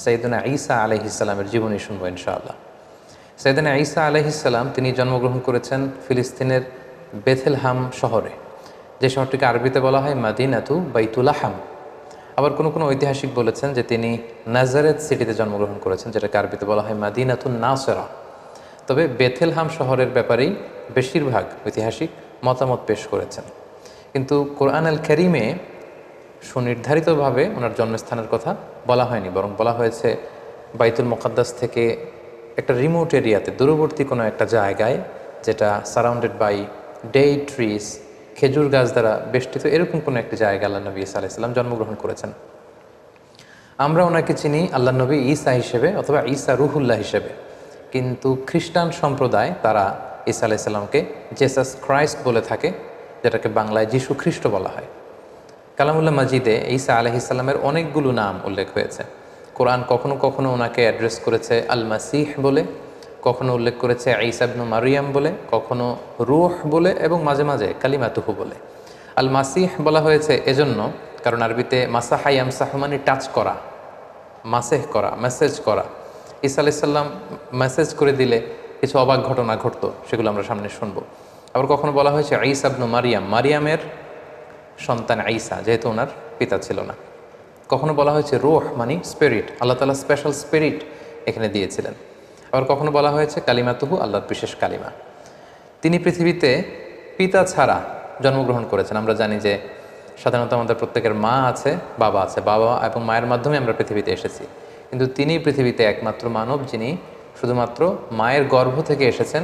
সাইয়েদনা ঈসা আলাইহিসসালামের জীবনী শুনবো ইনশাআল্লাহ। সাইয়েদনা ঈসা আলাইহিসসালাম তিনি জন্মগ্রহণ করেছেন ফিলিস্তিনের বেথেলহাম শহরে, যে শহরটিকে আরবিতে বলা হয় মাদিনাতু বাইতুলাহাম। আবার কোনো কোনো ঐতিহাসিক বলেছেন যে তিনি নাজারেত সিটিতে জন্মগ্রহণ করেছেন, যেটাকে আরবিতে বলা হয় মাদিনাতুন নাসেরা। তবে বেথেলহাম শহরের ব্যাপারেই বেশিরভাগ ঐতিহাসিক মতামত পেশ করেছেন। কিন্তু কোরআন আল কারীমে সুনির্ধারিতভাবে ওনার জন্মস্থানের কথা বলা হয়নি, বরং বলা হয়েছে বাইতুল মুকাদ্দাস থেকে একটা রিমোট এরিয়াতে, দূরবর্তী কোনো একটা জায়গায়, যেটা সারাউন্ডেড বাই ডেই ট্রিজ, খেজুর গাছ দ্বারা বেষ্টিত, এরকম কোনো একটি জায়গায় আল্লাহ নবী ঈসা আলাইহিস সালাম জন্মগ্রহণ করেছেন। আমরা ওনাকে চিনি আল্লাহ নবী ঈসা হিসেবে অথবা ঈসা রুহুল্লাহ হিসেবে, কিন্তু খ্রিস্টান সম্প্রদায় তারা ঈসা আলাইহিস সালামকে জেসাস ক্রাইস্ট বলে থাকে, যেটাকে বাংলায় যীশু খ্রিস্ট বলা হয়। কালামুল্লাহ মাজিদে ঈসা আলাইহিস সালামের অনেকগুলো নাম উল্লেখ হয়েছে। কোরআন কখনো কখনো ওনাকে অ্যাড্রেস করেছে আল মাসিহ বলে, কখনো উল্লেখ করেছে ঈসা ইবনু মারিয়াম বলে, কখনো রূহ বলে, এবং মাঝে মাঝে কালিমাতুহু বলে। আল মাসিহ বলা হয়েছে এজন্য কারণ আরবিতে মাসাহা ইয়ামসাহু মানে টাচ করা, মাসেহ করা, মেসেজ করা। ঈসা আলাইহিস সালাম মেসেজ করে দিলে কিছু অবাক ঘটনা ঘটতো, সেগুলো আমরা সামনে শুনবো। আবার কখনো বলা হয়েছে ঈসা ইবনু মারিয়াম, মারিয়ামের সন্তান ঈসা, যেহেতু ওনার পিতা ছিল না। কখনো বলা হয়েছে রূহ মানে স্পিরিট, আল্লাহ তাআলা স্পেশাল স্পিরিট এখানে দিয়েছিলেন। আবার কখনো বলা হয়েছে কালিমাতুহু, আল্লাহর বিশেষ কালিমা। তিনি পৃথিবীতে পিতা ছাড়া জন্মগ্রহণ করেছেন। আমরা জানি যে সাধারণত আমাদের প্রত্যেকের মা আছে, বাবা আছে, বাবা এবং মায়ের মাধ্যমে আমরা পৃথিবীতে এসেছি, কিন্তু তিনি পৃথিবীতে একমাত্র মানব যিনি শুধুমাত্র মায়ের গর্ভ থেকে এসেছেন,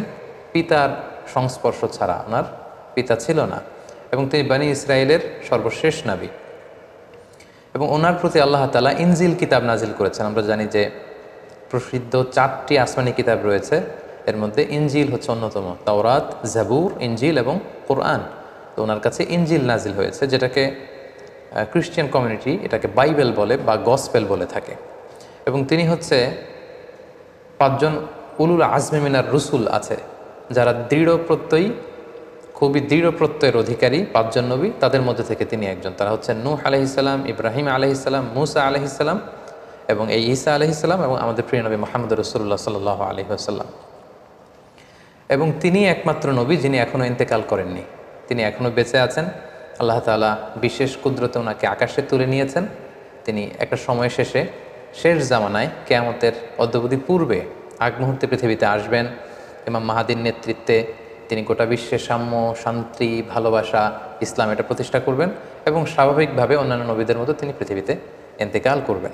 পিতার সংস্পর্শ ছাড়া। ওনার পিতা ছিল না, এবং তিনি বনী ইসরায়েলের সর্বশেষ নবী। এবং ওনার প্রতি আল্লাহ তাআলা ইনজিল কিতাব নাজিল করেছেন। আমরা জানি যে প্রসিদ্ধ 4টি আসমানি কিতাব রয়েছে, এর মধ্যে ইনজিল হচ্ছে অন্যতম। তাওরাত, জাবুর, ইনজিল এবং কোরআন। তো ওনার কাছে ইনজিল নাজিল হয়েছে, যেটাকে খ্রিস্টান কমিউনিটি এটাকে বাইবেল বলে বা গসপেল বলে থাকে। এবং তিনি হচ্ছে 5জন উলুল আজমি মিনার রসুল আছে, যারা দৃঢ় প্রত্যয়ী, খুবই দৃঢ় প্রত্যয়ের অধিকারী 5জন নবী, তাদের মধ্যে থেকে তিনি একজন। তারা হচ্ছেন নূহ আলাইহিস সালাম, ইব্রাহিম আলাইহিস সালাম, মূসা আলাইহিস সালাম এবং এই ঈসা আলাইহিস সালাম, এবং আমাদের প্রিয় নবী মুহাম্মদ রাসূলুল্লাহ সাল্লাল্লাহু আলাইহি ওয়াসাল্লাম। এবং তিনি একমাত্র নবী যিনি এখনও ইন্তেকাল করেননি, তিনি এখনও বেঁচে আছেন। আল্লাহ তাআলা বিশেষ কুদরতে ওনাকে আকাশে তুলে নিয়েছেন। তিনি একটা সময় শেষে, শেষ জামানায়, কিয়ামতের অদ্যাবধি পূর্বে, আগ মুহূর্তে পৃথিবীতে আসবেন। ইমাম মাহাদির নেতৃত্বে তিনি গোটা বিশ্বে সাম্য, শান্তি, ভালোবাসা, ইসলাম এটা প্রতিষ্ঠা করবেন, এবং স্বাভাবিকভাবে অন্যান্য নবীদের মতো তিনি পৃথিবীতে ইন্তেকাল করবেন।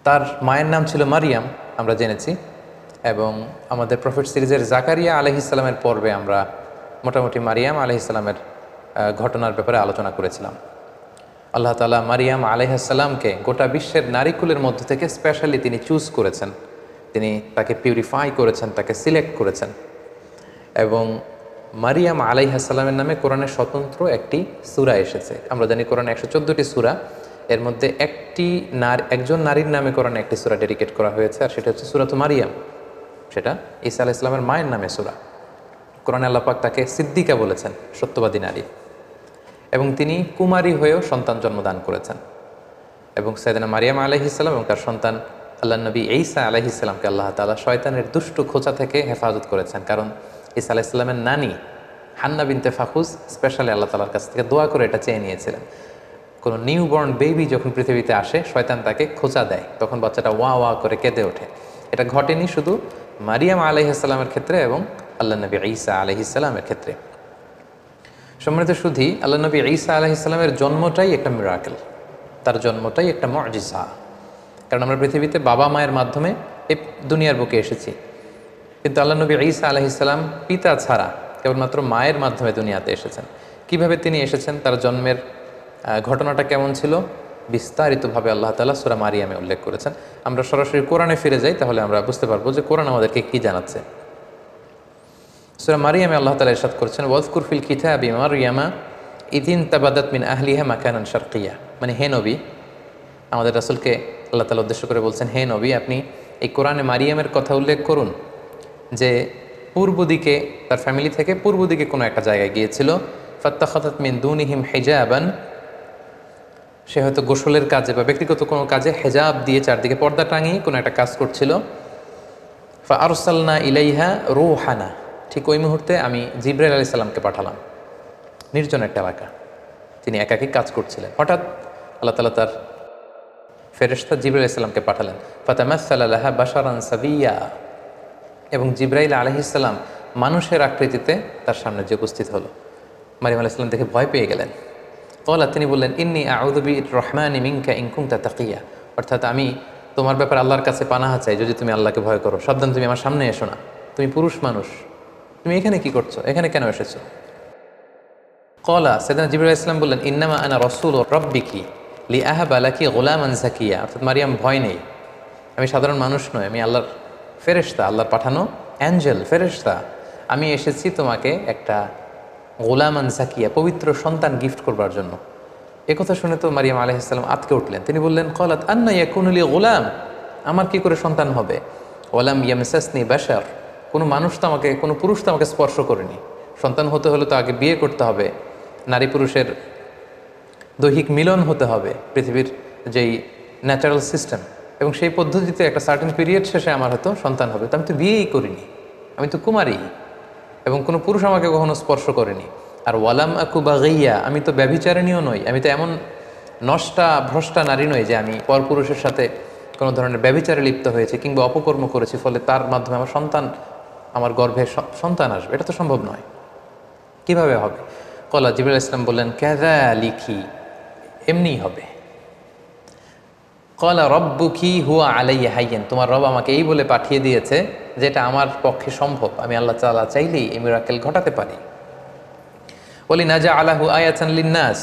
তার মায়ের নাম ছিল মারিয়াম, আমরা জেনেছি। এবং আমাদের প্রফেট সিরিজের জাকারিয়া আলাইহিস সালামের পর্বে আমরা মোটামুটি মারিয়াম আলাইহিস সালামের ঘটনার ব্যাপারে আলোচনা করেছিলাম। আল্লাহ তাআলা মারিয়াম আলাইহিস সালামকে গোটা বিশ্বের নারীকুলের মধ্য থেকে স্পেশালি তিনি চুজ করেছেন, তিনি তাকে পিউরিফাই করেছেন, তাকে সিলেক্ট করেছেন। এবং মারিয়াম আলাইহিস সালামের নামে কোরআনের স্বতন্ত্র একটি সূরা এসেছে। আমরা জানি কোরআনে 114টি সূরা, এর মধ্যে একজন নারীর নামে কোরআনে একটি সূরা ডেডিকেট করা হয়েছে, আর সেটা হচ্ছে সূরাতু মারিয়াম। সেটা ঈসা আলাইহিস সালামের মায়ের নামে সূরা। কোরআনে আল্লাহ পাক তাকে সিদ্দিকা বলেছেন, সত্যবাদী নারী। এবং তিনি কুমারী হয়েও সন্তান জন্মদান করেছেন। এবং সাইয়েদনা মারিয়াম আলাইহিস সালাম এবং তার সন্তান আল্লাহ নবী ঈসা আলাইহিস সালামকে আল্লাহ তাআলা শয়তানের দুষ্ট খোঁচা থেকে হেফাজত করেছেন। কারণ ঈসা আলাইহিস সালামের নানি হান্না বিনতে ফাখুজ স্পেশালি আল্লাহ তাআলার কাছ থেকে দোয়া করে এটা চেয়ে নিয়েছিলেন। কোনো নিউবর্ন বেবি যখন পৃথিবীতে আসে, শয়তান তাকে খোঁচা দেয়, তখন বাচ্চাটা ওয়া ওয়া করে কেঁদে ওঠে। এটা ঘটেনি শুধু মারিয়াম আলাইহিস সালামের ক্ষেত্রে এবং আল্লাহ নবী ঈসা আলাইহিস সালামের ক্ষেত্রে। সম্মানিত সুধী, আল্লাহ নবী ঈসা আলাইহিস সালামের জন্মটাই একটা মিরাকেল, তার জন্মটাই একটা মুআজিজা। কারণ আমরা পৃথিবীতে বাবা মায়ের মাধ্যমে এই দুনিয়ার বুকে এসেছি, কিন্তু আল্লাহ নবী ঈসা আলাইহিস সালাম পিতা ছাড়া কেবলমাত্র মায়ের মাধ্যমে দুনিয়াতে এসেছেন। কিভাবে তিনি এসেছেন, তার জন্মের ঘটনাটা কেমন ছিল, বিস্তারিতভাবে আল্লাহ তাআলা সূরা মারিয়ামে উল্লেখ করেছেন। আমরা সরাসরি কোরআনে ফিরে যাই, তাহলে আমরা বুঝতে পারবো যে কোরআন আমাদেরকে কি জানাচ্ছে। সূরা মারিয়ামে আল্লাহ তাআলা ইরশাদ করেছেন, ওয়াজকুর ফিল কিতাবি মারইয়ামা ইদিন তাবাদাত মিন আহলিহা মাকানান শারকিয়া। মানে হে নবী, আমাদের রাসূলকে আল্লাহ তাআলা উদ্দেশ্য করে বলছেন, হে নবী, আপনি এই কোরআনে মারিয়ামের কথা উল্লেখ করুন, যে পূর্ব দিকে, তার ফ্যামিলি থেকে পূর্ব দিকে কোনো একটা জায়গায় গিয়েছিল। ফাত্তাখাযাত মিন দুনিহিম হিজাবান, সে হয়তো গোসলের কাজে বা ব্যক্তিগত কোনো কাজে হেজাব দিয়ে চারদিকে পর্দা টাঙিয়ে কোনো একটা কাজ করছিল। ফা আরসালনা ইলাইহা রূহানা, ঠিক ওই মুহূর্তে আমি জিবরাইল আলাইহিস সালামকে পাঠালাম। নির্জন একটা এলাকা, তিনি একাকী কাজ করছিলেন। হঠাৎ আল্লাহ তাআলা তার ফেরেশতা জিবরাইল আলাইহিস সালামকে পাঠালেন। ফাতামাসসালা লাহা বাশারান সাবিয়্যা, এবং জিবরাইল আলাইহিস সালাম মানুষের আকৃতিতে তার সামনে যে উপস্থিত হলো। মারিয়াম আলাইহিস সালাম দেখে ভয় পেয়ে গেলেন। ক্বালা, তিনি বললেন, ইন্নী আউযু বির-রহমানি মিনকা ইন কুনতা তাকিয়া, অর্থাৎ আমি তোমার ব্যাপারে আল্লাহর কাছে পানাহা চাই যদি তুমি আল্লাহকে ভয় করো। সাবধান, তুমি আমার সামনে এসো না, তুমি পুরুষ মানুষ, তুমি এখানে কি করছো, এখানে কেন এসেছো? ক্বালা, সাইয়েদনা জিবরাইল আলাইহিস সালাম বললেন, ইন্নামা আনা রাসূলু রাব্বিকি লিআহাবা লাকি গুলামান যাকিয়া, অর্থাৎ মারিয়াম ভয় নেই, আমি সাধারণ মানুষ নই, আমি আল্লাহর ফেরেশতা, আল্লাহর পাঠানো অ্যাঞ্জেল, ফেরেশতা। আমি এসেছি তোমাকে একটা গোলামান জাকিয়া, পবিত্র সন্তান গিফট করবার জন্য। একথা শুনে তো মারিয়াম আলাইহিস সালাম আতকে উঠলেন। তিনি বললেন, ক্বালাত আন্না ইয়াকুনু লি গোলাম, আমার কি করে সন্তান হবে? ওয়ালাম ইয়ামসাসনি বাশার, কোনো মানুষ তো আমাকে, কোনো পুরুষ তো আমাকে স্পর্শ করেনি। সন্তান হতে হলে তো আগে বিয়ে করতে হবে, নারী পুরুষের দৈহিক মিলন হতে হবে, পৃথিবীর যেই ন্যাচারাল সিস্টেম, এবং সেই পদ্ধতিতে একটা সার্টেন পিরিয়ড শেষে আমার হয়তো সন্তান হবে। তো আমি তো বিয়েই করিনি, আমি তো কুমারী, এবং কোনো পুরুষ আমাকে কখনো স্পর্শ করেনি। আর ওয়ালাম আকু বাগিয়া, আমি তো ব্যভিচারিণীও নই, আমি তো এমন নষ্টা ভ্রষ্টা নারী নই যে আমি পরপুরুষের সাথে কোনো ধরনের ব্যভিচারে লিপ্ত হয়েছে কিংবা অপকর্ম করেছি, ফলে তার মাধ্যমে আমার সন্তান, আমার গর্ভে সন্তান আসবে, এটা তো সম্ভব নয়। কিভাবে হবে? ক্বালা, জিবরাইল আলাইহিস সালাম বললেন, কাযালিকি, এমনিই হবে। ক্বালা রব্বুকি হুয়া আলাইয়া হাইয়ান, তোমার রব আমাকে এই বলে পাঠিয়ে দিয়েছে যেটা আমার পক্ষে সম্ভব, আমি আল্লাহ তাআলা চাইলেই এই মিরাকেল ঘটাতে পারি। ওয়ালি নাজআলাহু আয়াতান লিন্নাস,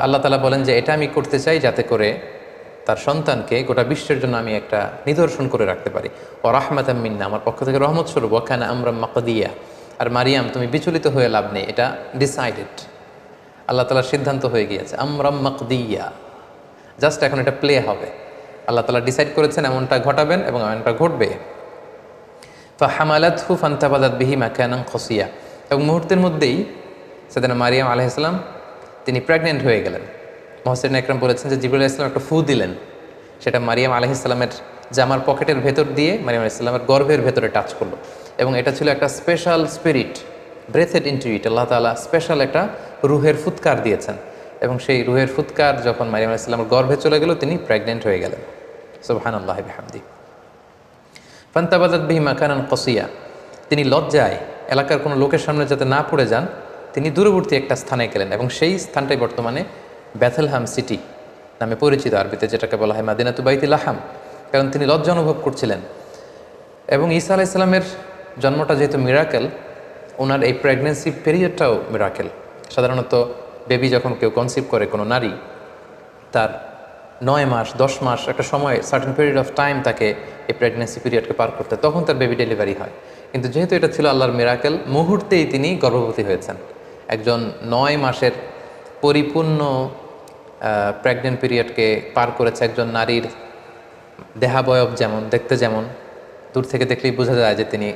আল্লাহ তাআলা বলেন যে এটা আমি করতে চাই যাতে করে তার সন্তানকে গোটা বিশ্বের জন্য আমি একটা নিদর্শন করে রাখতে পারি। ওয়া রাহমাতাম মিন্না, আমার পক্ষ থেকে রহমত স্বরূপ। ওয়া কানা আমরাম মাকদিয়া, আর মারিয়াম তুমি বিচলিত হয়ে লাভ নেই, এটা ডিসাইডেড, আল্লাহ তাআলার সিদ্ধান্ত হয়ে গিয়েছে। আমরাম মাকদিয়া, জাস্ট এখন এটা প্লে হবে, আল্লাহ তাআলা ডিসাইড করেছেন এমনটা ঘটাবেন এবং এমনটা ঘটবে। ফাহামালাতহু ফান্তাবাযাত বিহি মাকানান কসিয়া, এবং মুহূর্তের মধ্যেই সাইয়েদনা মারিয়াম আলাইহিস সালাম তিনি প্রেগনেন্ট হয়ে গেলেন। মুহাসসিরিন ইকরাম বলেছেন যে জিবরাইল আলাইহিস সালাম একটা ফু দিলেন, সেটা মারিয়াম আলাইহিস সালামের জামার পকেটের ভেতর দিয়ে মারিয়াম আলাইহিস সালামের গর্ভের ভেতরে টাচ করলো, এবং এটা ছিল একটা special spirit, breathed into it, Allah তাআলা স্পেশাল একটা রুহের ফুৎকার দিয়েছেন, এবং সেই রুহের ফুৎকার যখন মারিয়াম আলাইহিস সালামের গর্ভে চলে গেল, তিনি প্রেগনেন্ট হয়ে গেলেন। সুবহানাল্লাহি বিহামদি। ফান্তাবাযাত বিহি মাকানান কসিয়া, তিনি লজ্জায় এলাকার কোনো লোকের সামনে যাতে না পড়ে যান, তিনি দূরবর্তী একটা স্থানে গেলেন, এবং সেই স্থানটাই বর্তমানে বেথলহাম সিটি নামে পরিচিত, আরবিতে যেটাকে বলা হয় মাদিনাতু বাইতুল লাহাম, কারণ তিনি লজ্জা অনুভব করছিলেন। এবং ঈসা আলাইহিস সালামের জন্মটা যেহেতু মিরাকেল, ওনার এই প্রেগনেন্সি পিরিয়ডটাও মিরাকেল। সাধারণত বেবি যখন কেউ কনসিভ করে, কোনো নারী, তার 9 মাস 10 মাস একটা সময়, সার্টেন পিরিয়ড অফ টাইম তাকে এই প্রেগনেন্সি পিরিয়ডকে পার করতে, তখন তার বেবি ডেলিভারি হয়। কিন্তু যেহেতু এটা ছিল আল্লাহর মিরাকেল, মুহূর্তেই তিনি গর্ভবতী হয়েছেন। একজন 9 মাসের পরিপূর্ণ প্রেগনেন্ট পিরিয়ডকে পার করেছে একজন নারীর দেহাবয়ব যেমন, দেখতে যেমন, দূর থেকে দেখলেই বোঝা যায় যে তিনি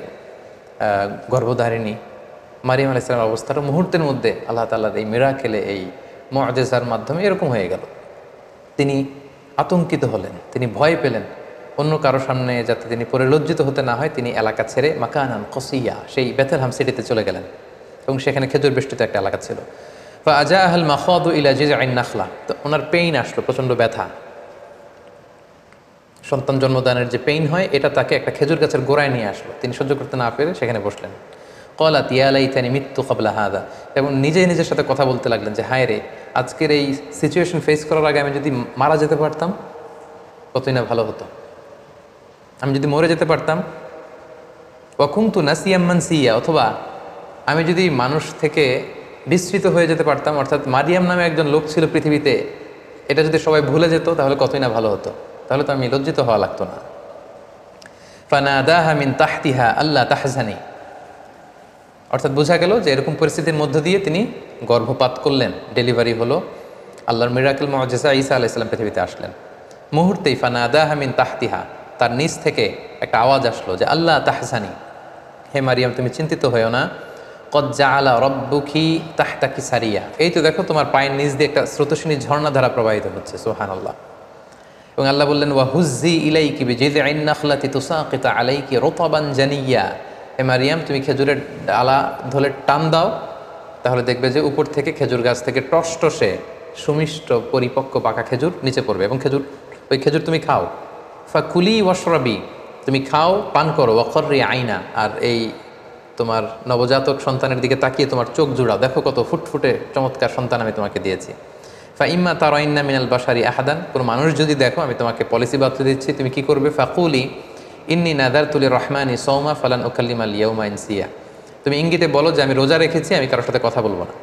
গর্ভধারিণী। মারিয়াম আলাইহিস সালামের অবস্থাটা মুহূর্তের মধ্যে আল্লাহ তাআলার এই মিরাকেলে, এই মুআজিজার মাধ্যমে এরকম হয়ে গেল। তিনি আতঙ্কিত হলেন, তিনি ভয় পেলেন, অন্য কারো সামনে যাতে তিনি পরে লজ্জিত হতে না হয়, তিনি এলাকা ছেড়ে মাকানান কসিয়া, সেই বেথলহাম সিটিতে চলে গেলেন, এবং সেখানে খেজুর বেষ্টিত একটা এলাকা ছিল। ফাআজাআহাল মাখাদু ইলা জিজআইন নাখলা, তো ওনার পেইন আসলো, প্রচণ্ড ব্যথা, সন্তান জন্মদানের যে পেইন হয়, এটা তাকে একটা খেজুর গাছের গোড়ায় নিয়ে আসলো। তিনি সহ্য করতে না পেরে সেখানে বসলেন। ক্বালাত ইয়া লাইতানি মিত্তু ক্বাবলা হাযা, এবং নিজেই নিজের সাথে কথা বলতে লাগলেন যে হায় রে, আজকের এই সিচুয়েশন ফেস করার আগে আমি যদি মারা যেতে পারতাম কতই না ভালো হতো, আমি যদি মরে যেতে পারতাম। ওয়া কুনতু নাসিয়াম মানসিয়া, অথবা আমি যদি মানুষ থেকে বিস্মৃত হয়ে যেতে পারতাম, অর্থাৎ মারিয়াম নামে একজন লোক ছিল পৃথিবীতে, এটা যদি সবাই ভুলে যেত তাহলে কতই না ভালো হতো, তাহলে তো আমি লজ্জিত হওয়া লাগতো না। ফানাদাহা মিন তাহতিহা আল্লা তাহজানি, অর্থাৎ বোঝা গেল যে এরকম পরিস্থিতির মধ্য দিয়ে তিনি গর্ভপাত করলেন, ডেলিভারি হলো, আল্লাহর মিরাকেল মুআজিজা ঈসা আলাইহিস সালাম পৃথিবীতে আসলেন। মুহূর্তেই ফানাদাহা মিন তাহতিহা, তার নিচ থেকে একটা আওয়াজ আসলো যে আল্লাহ তাহজানি, হে মারিয়াম তুমি চিন্তিত হয়েও না। কদ জাআলা রাব্বুকি তাহতাকি সারিয়া, এই তো দেখো তোমার পায়ের নিচ দিয়ে একটা স্রোতস্বিনী ঝর্ণাধারা প্রবাহিত হচ্ছে। সুবহানাল্লাহ। এবং আল্লাহ বললেন ওয়া হুজ্জি ইলাইকি বিজিযইন নাখলাতি তুসাকিতু আলাইকি রুতাবান জানিয়া, হে মারিয়াম তুমি খেজুরের ডালা ধরে টান দাও, তাহলে দেখবে যে উপর থেকে খেজুর গাছ থেকে টসটসে সুমিষ্ট পরিপক্ক পাকা খেজুর নিচে পড়বে, এবং ওই খেজুর তুমি খাও। ফাকুলি ওয়াশরাবি, তুমি খাও পান করো, ওয়াকর্রি আইনা, আর এই তোমার নবজাতক সন্তানের দিকে তাকিয়ে তোমার চোখ জুড়াও, দেখো কত ফুটফুটে চমৎকার সন্তান আমি তোমাকে দিয়েছি। ইম্মা তারাইন্না মিনাল বাশারি আহাদান, কোনো মানুষ যদি দেখো আমি তোমাকে পলিসি বাতলে দিচ্ছি, তুমি কি করবে? ফাকুলি ইন্নি নাদারতু লিররহমানি সাওমা ফালান উকাল্লিমাল ইয়াউমা ইনসিয়া, তুমি ইঙ্গিতে বলো যে আমি রোজা রেখেছি, আমি কারোর সাথে কথা বলবো না।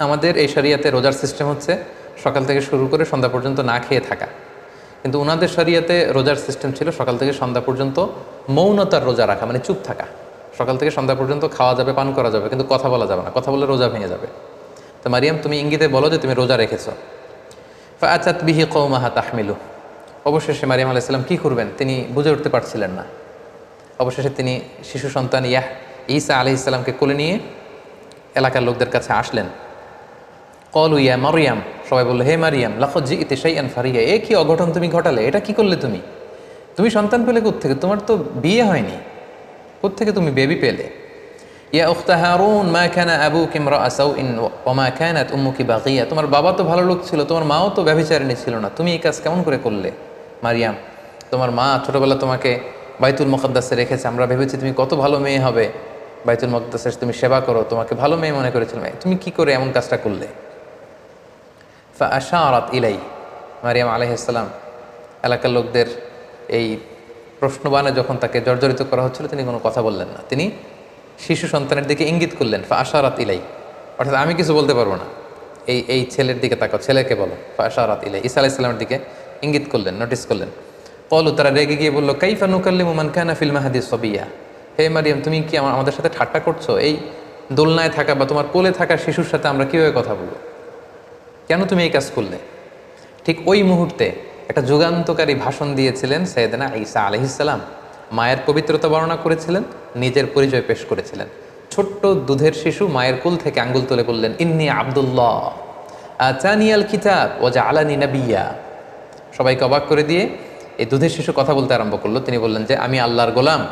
আমাদের এই শরিয়াতে রোজার সিস্টেম হচ্ছে সকাল থেকে শুরু করে সন্ধ্যা পর্যন্ত না খেয়ে থাকা, কিন্তু ওনাদের শরিয়াতে রোজার সিস্টেম ছিল সকাল থেকে সন্ধ্যা পর্যন্ত মৌনতার রোজা রাখা, মানে চুপ থাকা। সকাল থেকে সন্ধ্যা পর্যন্ত খাওয়া যাবে, পান করা যাবে, কিন্তু কথা বলা যাবে না, কথা বললে রোজা ভেঙে যাবে। তো মারিয়াম তুমি ইঙ্গিতে বলো যে তুমি রোজা রেখেছো। ফাআতাত বিহি কওমাহা তাহমিলু, অবশেষে মারিয়াম আলাইহিস সালাম কী করবেন তিনি বুঝে উঠতে পারছিলেন না। অবশেষে তিনি শিশু সন্তান ঈসা আলাইহিস সালামকে কোলে নিয়ে এলাকার লোকদের কাছে আসলেন। কলু ইয়া মারিয়াম, সবাই বললো হে মারিয়াম, লাকদ জিইতি শাইআন ফারিয়া, এ কি অঘটন তুমি ঘটালে, এটা কি করলে তুমি? তুমি সন্তান পেলে কোত্থেকে? তোমার তো বিয়ে হয়নি, কোত্থেকে তুমি বেবি পেলে? ইয়া উখতা হারুন মা কানা আবুকি ইমরাআ সাউইন ওয়া মা কানাত উম্মুকি বাগিয়া, তোমার বাবা তো ভালো লোক ছিল, তোমার মাও তো ব্যভিচারিণী ছিল না, তুমি এই কাজ কেমন করে করলে? মারিয়াম, তোমার মা ছোটবেলা তোমাকে বাইতুল মুকাদ্দাসে রেখেছে, আমরা ভেবেছি তুমি কত ভালো মেয়ে হবে, বাইতুল মুকাদ্দাসে তুমি সেবা করো, তোমাকে ভালো মেয়ে মনে করেছিলাম, তুমি কি করে এমন কাজটা করলে? ফাআশারাত ইলাই, মারিয়াম আলাইহিস সালাম এলাকার লোকদের এই প্রশ্নবাণে যখন তাকে জর্জরিত করা হচ্ছিল তিনি কোনো কথা বললেন না, তিনি শিশু সন্তানের দিকে ইঙ্গিত করলেন। ফাআশারাত ইলাই, অর্থাৎ আমি কিছু বলতে পারবো না, এই ছেলের দিকে তাকাও, ছেলেকে বলো। ফাআশারাত ইলাই, ঈসা আলাইহিস সালামের দিকে ইঙ্গিত করলেন, নোটিস করলেন। কলু, তারা রেগে গিয়ে বললো কাইফা নুকাল্লিমু মান কানা ফিল মাহদি সাবিয়া, হে মারিয়াম তুমি কি আমাদের সাথে ঠাট্টা করছো? এই দোলনায় থাকা বা তোমার কোলে থাকা শিশুর সাথে আমরা কীভাবে কথা বলবো? কেন তুমি এই কাজ করলে? ঠিক ওই মুহূর্তে একটা যুগান্তকারী ভাষণ দিয়েছিলেন সাইয়েদনা ঈসা আলাইহিস সালাম। মায়ের পবিত্রতা বর্ণনা করেছিলেন, নিজের পরিচয় পেশ করেছিলেন। ছোট্ট দুধের শিশু মায়ের কোল থেকে আঙ্গুল তুলে বললেন ইন্নী আব্দুল্লাহ আতানিয়াল কিতাব ওয়া জাআলানি নাবিয়্যা। সবাইকে অবাক করে দিয়ে এই দুধের শিশু কথা বলতে আরম্ভ করলো। তিনি বললেন যে আমি আল্লাহর গোলাম।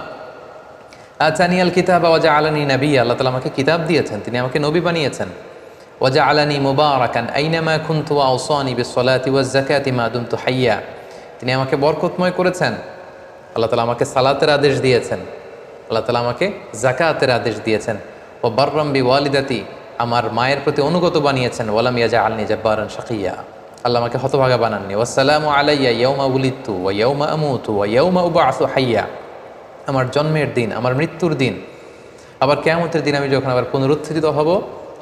আতানিয়াল কিতাব ওয়া জাআলানি নাবিয়্যা, আল্লাহ তাআলা আমাকে কিতাব দিয়েছেন, তিনি আমাকে নবী বানিয়েছেন। ওয়াজআলানি মুবারাকান আইনামা কুনতু ওয়া আওসানি বিসসালাতি ওয়াজ যাকাতি মা দুমতু হাইয়া, তিনি আমাকে বরকতময় করেছেন। আল্লাহ তাআলা আমাকে সালাতের আদেশ দিয়েছেন, আল্লাহ তাআলা আমাকে যাকাতের আদেশ দিয়েছেন। ও বাররাম বিওয়ালিদাতি, আমার মায়ের প্রতি অনুগত বানিয়েছেন। ওয়ালাম ইয়াজআলনি জাব্বারান শাকিয়া, আল্লাহ আমাকে হতভাগা বানাননি। ওয়াসসালামু আলাইয়া ইয়াউমা উলিদতু ওয়া ইয়াউমা আমুতু ওয়া ইয়াউমা উবআসু হাইয়া, আমার জন্মের দিন, আমার মৃত্যুর দিন, আবার কিয়ামতের দিন আমি যখন আবার পুনরুত্থিত হব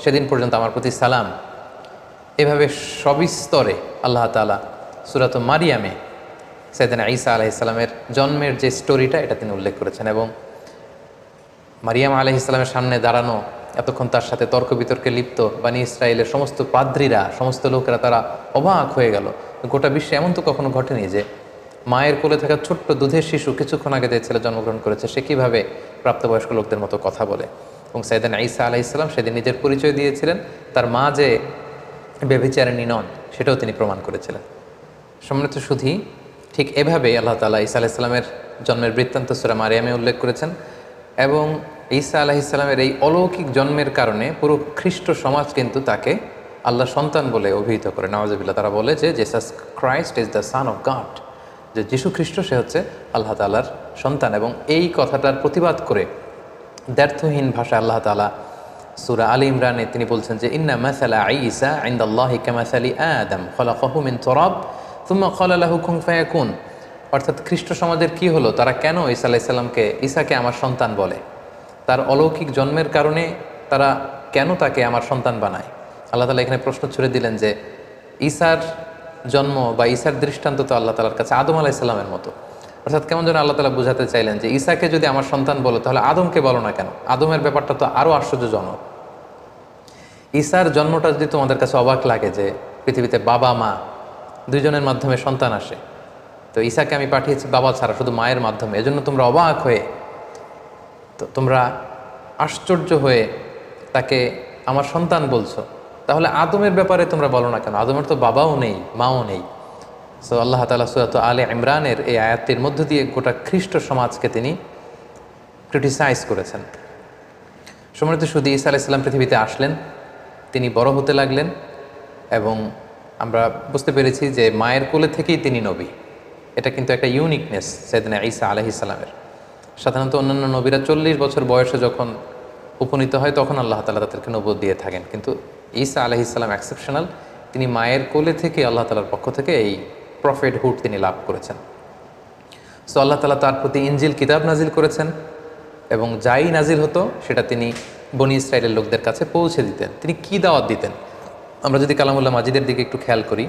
সেদিন পর্যন্ত আমার প্রতি সালাম। এভাবে সবিস্তরে আল্লাহ তাআলা সূরাত মারিয়ামে সাইয়েদনা ঈসা আলাইহিস সালামের জন্মের যে স্টোরিটা এটা তিনি উল্লেখ করেছেন। এবং মারিয়াম আলাইহিস সালামের সামনে দাঁড়ানো, এতক্ষণ তার সাথে তর্ক বিতর্কে লিপ্ত বানি ইসরায়েলের সমস্ত পাদ্রীরা, সমস্ত লোকেরা তারা অবাক হয়ে গেল। গোটা বিশ্বে এমন তো কখনো ঘটেনি যে মায়ের কোলে থাকা ছোট্ট দুধের শিশু কিছুক্ষণ আগে যে ছেলে জন্মগ্রহণ করেছে সে কীভাবে প্রাপ্তবয়স্ক লোকদের মতো কথা বলে। এবং সাইয়েদনা ঈসা আলাইহিস সালাম সেদিন নিজের পরিচয় দিয়েছিলেন, তার মা যে ব্যভিচারিণী নন সেটাও তিনি প্রমাণ করেছিলেন। সম্মানিত সুধী, ঠিক এভাবে আল্লাহ তাআলা ঈসা আলাইহিস সালামের জন্মের বৃত্তান্ত সূরা মারিয়ামে উল্লেখ করেছেন। এবং ঈসা আলাইহিস সালামের এই অলৌকিক জন্মের কারণে পুরো খ্রিস্ট সমাজ কিন্তু তাকে আল্লাহ সন্তান বলে অভিহিত করে। নাউজুবিল্লাহ, তারা বলে যে Jesus Christ is the son of god, যে যীশু খ্রিস্ট সে হচ্ছে আল্লাহ তাআলার সন্তান। এবং এই কথাটার প্রতিবাদ করে দ্ব্যর্থহীন ভাষায় আল্লাহ তাআলা সূরা আলী ইমরানে তিনি বলছেন যে ইন্না মাসালা ঈসা ইনদাল্লাহি কামাসালি আদম খলাকাহু মিন তুরাব সুম্মা ক্বালা লাহু কুন ফায়াকুন। অর্থাৎ খ্রিস্ট সমাজের কি হলো, তারা কেন ঈসা আলাইহিস সালামকে ঈসাকে আমার সন্তান বলে? তার অলৌকিক জন্মের কারণে তারা কেন তাকে আমার সন্তান বানায়? আল্লাহ তাআলা এখানে প্রশ্ন ছুড়ে দিলেন যে ঈসার জন্ম বা ঈসার দৃষ্টান্ত তো আল্লাহ তাআলার কাছে আদম আলাইহিস সালামের মতো। অর্থাৎ কেমন যেন আল্লাহ তাআলা বোঝাতে চাইলেন যে ঈসাকে যদি আমার সন্তান বলো তাহলে আদমকে বলো না কেন? আদমের ব্যাপারটা তো আরও আশ্চর্যজনক। ঈসার জন্মটা যদি তোমাদের কাছে অবাক লাগে যে পৃথিবীতে বাবা মা দুইজনের মাধ্যমে সন্তান আসে, তো ঈসাকে আমি পাঠিয়েছি বাবা ছাড়া শুধু মায়ের মাধ্যমে, এজন্য তোমরা অবাক হয়ে, তো তোমরা আশ্চর্য হয়ে তাকে আমার সন্তান বলছো, তাহলে আদমের ব্যাপারে তোমরা বলো না কেন? আদমের তো বাবাও নেই, মাও নেই। সো আল্লাহ তাআলা সূরা আলে ইমরানের এই আয়াতটির মধ্য দিয়ে গোটা খ্রিস্ট সমাজকে তিনি ক্রিটিসাইজ করেছেন। সম্মানিত শুধু ঈসা আলাইহিস সালাম পৃথিবীতে আসলেন, তিনি বড় হতে লাগলেন এবং আমরা বুঝতে পেরেছি যে মায়ের কোলে থেকেই তিনি নবী। এটা কিন্তু একটা ইউনিকনেস সাইয়েদনা ঈসা আলাইহিস সালামের। সাধারণত অন্যান্য নবীরা 40 বছর বয়সে যখন উপনীত হয় তখন আল্লাহ তাআলা তাদেরকে নবুয়ত দিয়ে থাকেন, কিন্তু ঈসা আলাইহিস সালাম এক্সেপশনাল। তিনি মায়ের কোলে থেকে আল্লাহ তাআলার পক্ষ থেকে এই প্রফেটহুড তিনি লাভ করেছেন। সো আল্লাহ তাআলা তার প্রতি ইনজিল কিতাব নাজিল করেছেন এবং যাই নাজিল হতো সেটা তিনি বনি ইসরায়েলের লোকদের কাছে পৌঁছে দিতেন। তিনি কি দাওয়াত দিতেন? আমরা যদি কালামুল্লাহ মাজিদের দিকে একটু খেয়াল করি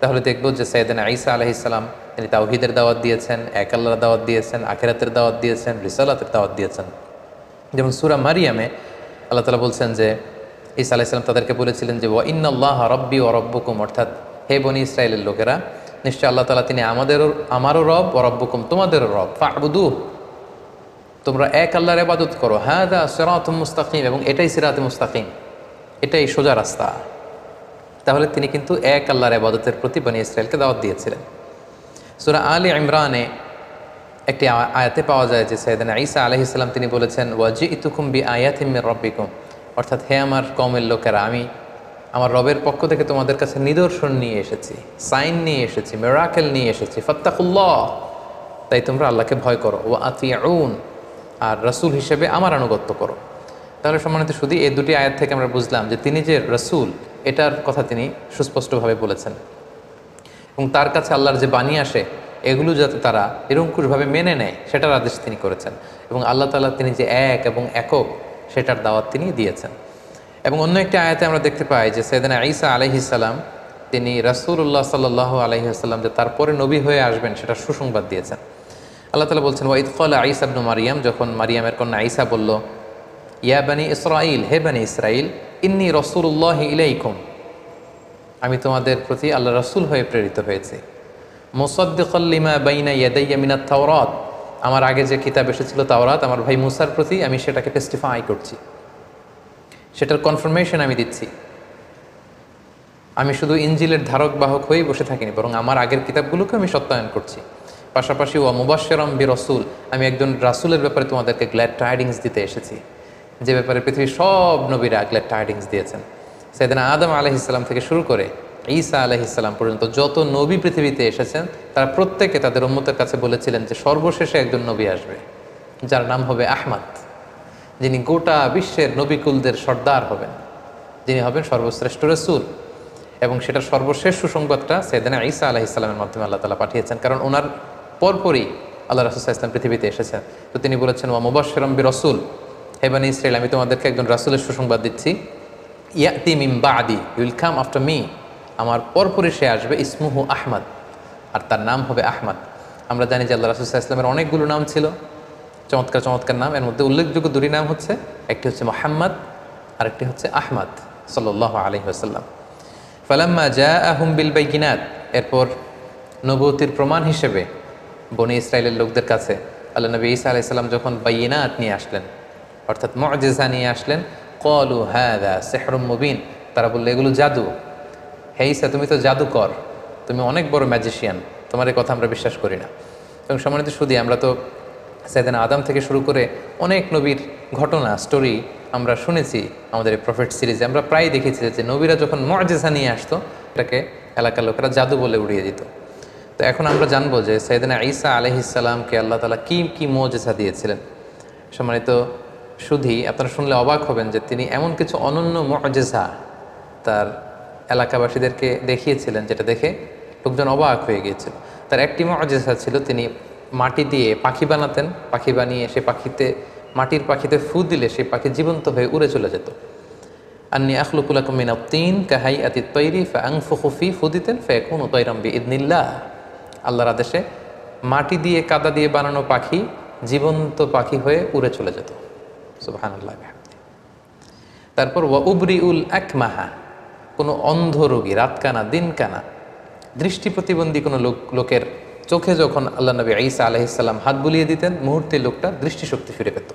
তাহলে দেখব যে সাইয়েদনা ঈসা আলাইহিস সালাম তিনি তাওহীদের দাওয়াত দিয়েছেন, এক আল্লাহর দাওয়াত দিয়েছেন, আখিরাতের দাওয়াত দিয়েছেন, রিসালাতের দাওয়াত দিয়েছেন। যেমন সূরা মারিয়ামে আল্লাহ তাআলা বলছেন যে ঈসা আলাইহিস সালাম তাদেরকে বলেছিলেন যে ওয়া ইন্নাল্লাহা রাব্বি ওয়া রাব্বুকুম, অর্থাৎ হে বনি ইসরায়েলের লোকেরা, নিশ্চয় আল্লাহ তাআলা তিনি আমারও রব, ওয়া রাব্বুকুম তোমাদেরও রব, ফা'বুদুহ তোমরা এক আল্লাহর ইবাদত করো, হাযা সিরাতুম মুস্তাকিম, এবং এটাই সিরাতে মুস্তাকিম, এটাই সোজা রাস্তা। তাহলে তিনি কিন্তু এক আল্লাহর ইবাদতের প্রতি বনি ইসরায়েলকে দাওয়াত দিয়েছিলেন। সূরা আলে ইমরানে একটি আয়াতে পাওয়া যায় যে সাইয়েদনা ঈসা আলাইহিস সালাম তিনি বলেছেন ওয়াজিতুকুম বিআয়াতিম মির রাব্বিকুম, অর্থাৎ হে আমার কওমের লোকেরা, আমি আমার রবের পক্ষ থেকে তোমাদের কাছে নিদর্শন নিয়ে এসেছি, সাইন নিয়ে এসেছি, মিরাকেল নিয়ে এসেছি, ফাত্তাকুল্লাহ, তাই তোমরা আল্লাহকে ভয় করো, ওয়া আতিউন, আর রাসূল হিসেবে আমার আনুগত্য করো। তাহলে সম্মানিত শুধু এই দুটি আয়াত থেকে আমরা বুঝলাম যে তিনি যে রাসূল এটার কথা তিনি সুস্পষ্টভাবে বলেছেন এবং তার কাছে আল্লাহর যে বাণী আসে এগুলো যাতে তারা নিরঙ্কুশভাবে মেনে নেয় সেটার আদেশ তিনি করেছেন এবং আল্লাহ তাআলা তিনি যে এক এবং একক সেটার দাওয়াত তিনি দিয়েছেন। এবং অন্য একটি আয়াতে আমরা দেখতে পাই যে সাইয়েদনা ঈসা আলাইহিস সালাম তিনি রাসূলুল্লাহ সাল্লাল্লাহু আলাইহি ওয়াসাল্লাম যে তারপরে নবী হয়ে আসবেন সেটা সুসংবাদ দিয়েছেন। আল্লাহ তাআলা বলছেন ওয়া ইয ক্বালা ঈসা ইবনু মারইয়াম, যখন মারিয়ামের কন্যা ঈসা বলল ইয়া বানি ইসরাঈল, হে বানি ইসরাঈল, ইন্নী রাসূলুল্লাহি ইলাইকুম, আমি তোমাদের প্রতি আল্লাহ রাসূল হয়ে প্রেরিত হয়েছি, মুসাদ্দিকাল লিমা বাইনা ইয়াদাইয়া মিনাত তাওরাত, আমার আগে যে কিতাব এসেছিল তাওরাত আমার ভাই মুসার প্রতি আমি সেটাকে টেস্টিফাই করছি, সেটার কনফার্মেশন আমি দিচ্ছি। আমি শুধু ইনজিলের ধারক বাহক হয়েই বসে থাকিনি, বরং আমার আগের কিতাবগুলোকে আমি সত্যায়ন করছি। পাশাপাশি ওয়া মুবাশশিরাম বিরাসূল, আমি একজন রাসূলের ব্যাপারে তোমাদেরকে গ্ল্যাড টাইডিংস দিতে এসেছি, যে ব্যাপারে পৃথিবীর সব নবীরা গ্ল্যাড টাইডিংস দিয়েছেন। সাইয়েদনা আদম আলাইহিস সালাম থেকে শুরু করে ঈসা আলাইহিস সালাম পর্যন্ত যত নবী পৃথিবীতে এসেছেন তারা প্রত্যেকে তাদের উম্মতের কাছে বলেছিলেন যে সর্বশেষে একজন নবী আসবে যার নাম হবে আহমদ, যিনি গোটা বিশ্বের নবীকুলদের সর্দার হবেন, যিনি হবেন সর্বশ্রেষ্ঠ রাসূল। এবং সেটার সর্বশেষ সুসংবাদটা সাইয়েদনা ঈসা আলাইহিস সালামের মাধ্যমে আল্লাহ তাআলা পাঠিয়েছেন, কারণ ওনার পরপরই আল্লাহ রাসূল সাল্লাল্লাহু আলাইহি ওয়াসাল্লাম পৃথিবীতে এসেছেন। তো তিনি বলেছেন ওয়া মুবাশশিরাম বিরাসূল, হে বনি ইসরাঈল, আমি তোমাদেরকে একজন রাসূলের সুসংবাদ দিচ্ছি, ইয়াতি মিন বাদি, he will come after me, আমার পরপরই সে আসবে, ইসমুহু আহমদ, আর তার নাম হবে আহমদ। আমরা জানি যে আল্লাহ রাসূল সাল্লাল্লাহু আলাইহি ওয়াসাল্লামের অনেকগুলো নাম ছিল, চমৎকার চমৎকার নাম। এর মধ্যে উল্লেখযোগ্য দুটি নাম হচ্ছে, একটি হচ্ছে মুহাম্মদ, আরেকটি হচ্ছে আহমদ সাল্লাল্লাহু আলাইহি ওয়াসাল্লাম। ফালাম্মা জাআহুম বিল বাইয়িনাত, এরপর নবুয়তির প্রমাণ হিসেবে বনি ইসরায়েলের লোকদের কাছে আল্লাহ নবী ঈসা আলাইহিস সালাম যখন বাইয়িনাত নিয়ে আসলেন, অর্থাৎ মুজিজা নিয়ে আসলেন, ক্বালু হাযা সিহরুম মুবিন, তারা বলল এগুলো জাদু, হে ঈসা তুমি তো জাদুকর, তুমি অনেক বড় ম্যাজিশিয়ান, তোমার এই কথা আমরা বিশ্বাস করি না। এবং সম্মানিত শুধু আমরা তো সাইয়েদনা আদম থেকে শুরু করে অনেক নবীর ঘটনা স্টোরি আমরা শুনেছি আমাদের এই প্রফেট সিরিজে, আমরা প্রায় দেখেছি যে নবীরা যখন মুজিজা নিয়ে আসতো এটাকে এলাকার লোকেরা জাদু বলে উড়িয়ে দিত। তো এখন আমরা জানবো যে সাইয়েদনা ঈসা আলাইহিস সালামকে আল্লাহ তাআলা কি কি মুজিজা দিয়েছিলেন। সম্মানিত শুধু আপনারা শুনলে অবাক হবেন যে তিনি এমন কিছু অনন্য মুজিজা তার এলাকাবাসীদেরকে দেখিয়েছিলেন যেটা দেখে লোকজন অবাক হয়ে গিয়েছিল। তার একটি মুজিজা ছিল, তিনি মাটি দিয়ে পাখি বানাতেন, পাখি বানিয়ে সে মাটির পাখিতে ফু দিলে সেই পাখি জীবন্ত হয়ে উড়ে চলে যেত। আন্নী আখলুকু লাকুম মিনাত তিন কাহাইয়াতিত তায়রি ফাআনফুখু ফি, ফু দিতেন ফায়াকুনু তায়রাম বিইذনিল্লাহ, আল্লাহর আদেশে মাটি দিয়ে কাদা দিয়ে বানানো পাখি জীবন্ত পাখি হয়ে উড়ে চলে যেত। সুবহানাল্লাহ। তারপর ওয়া উবরিউল আকমাহা, কোনো অন্ধ রোগী, রাতকানা দিনকানা দৃষ্টি প্রতিবন্ধী কোনো লোকের চোখে যখন আল্লাহ নবী ঈসা আলাইহিস সালাম হাত বুলিয়ে দিতেন মুহূর্তে লোকটা দৃষ্টিশক্তি ফিরে পেত।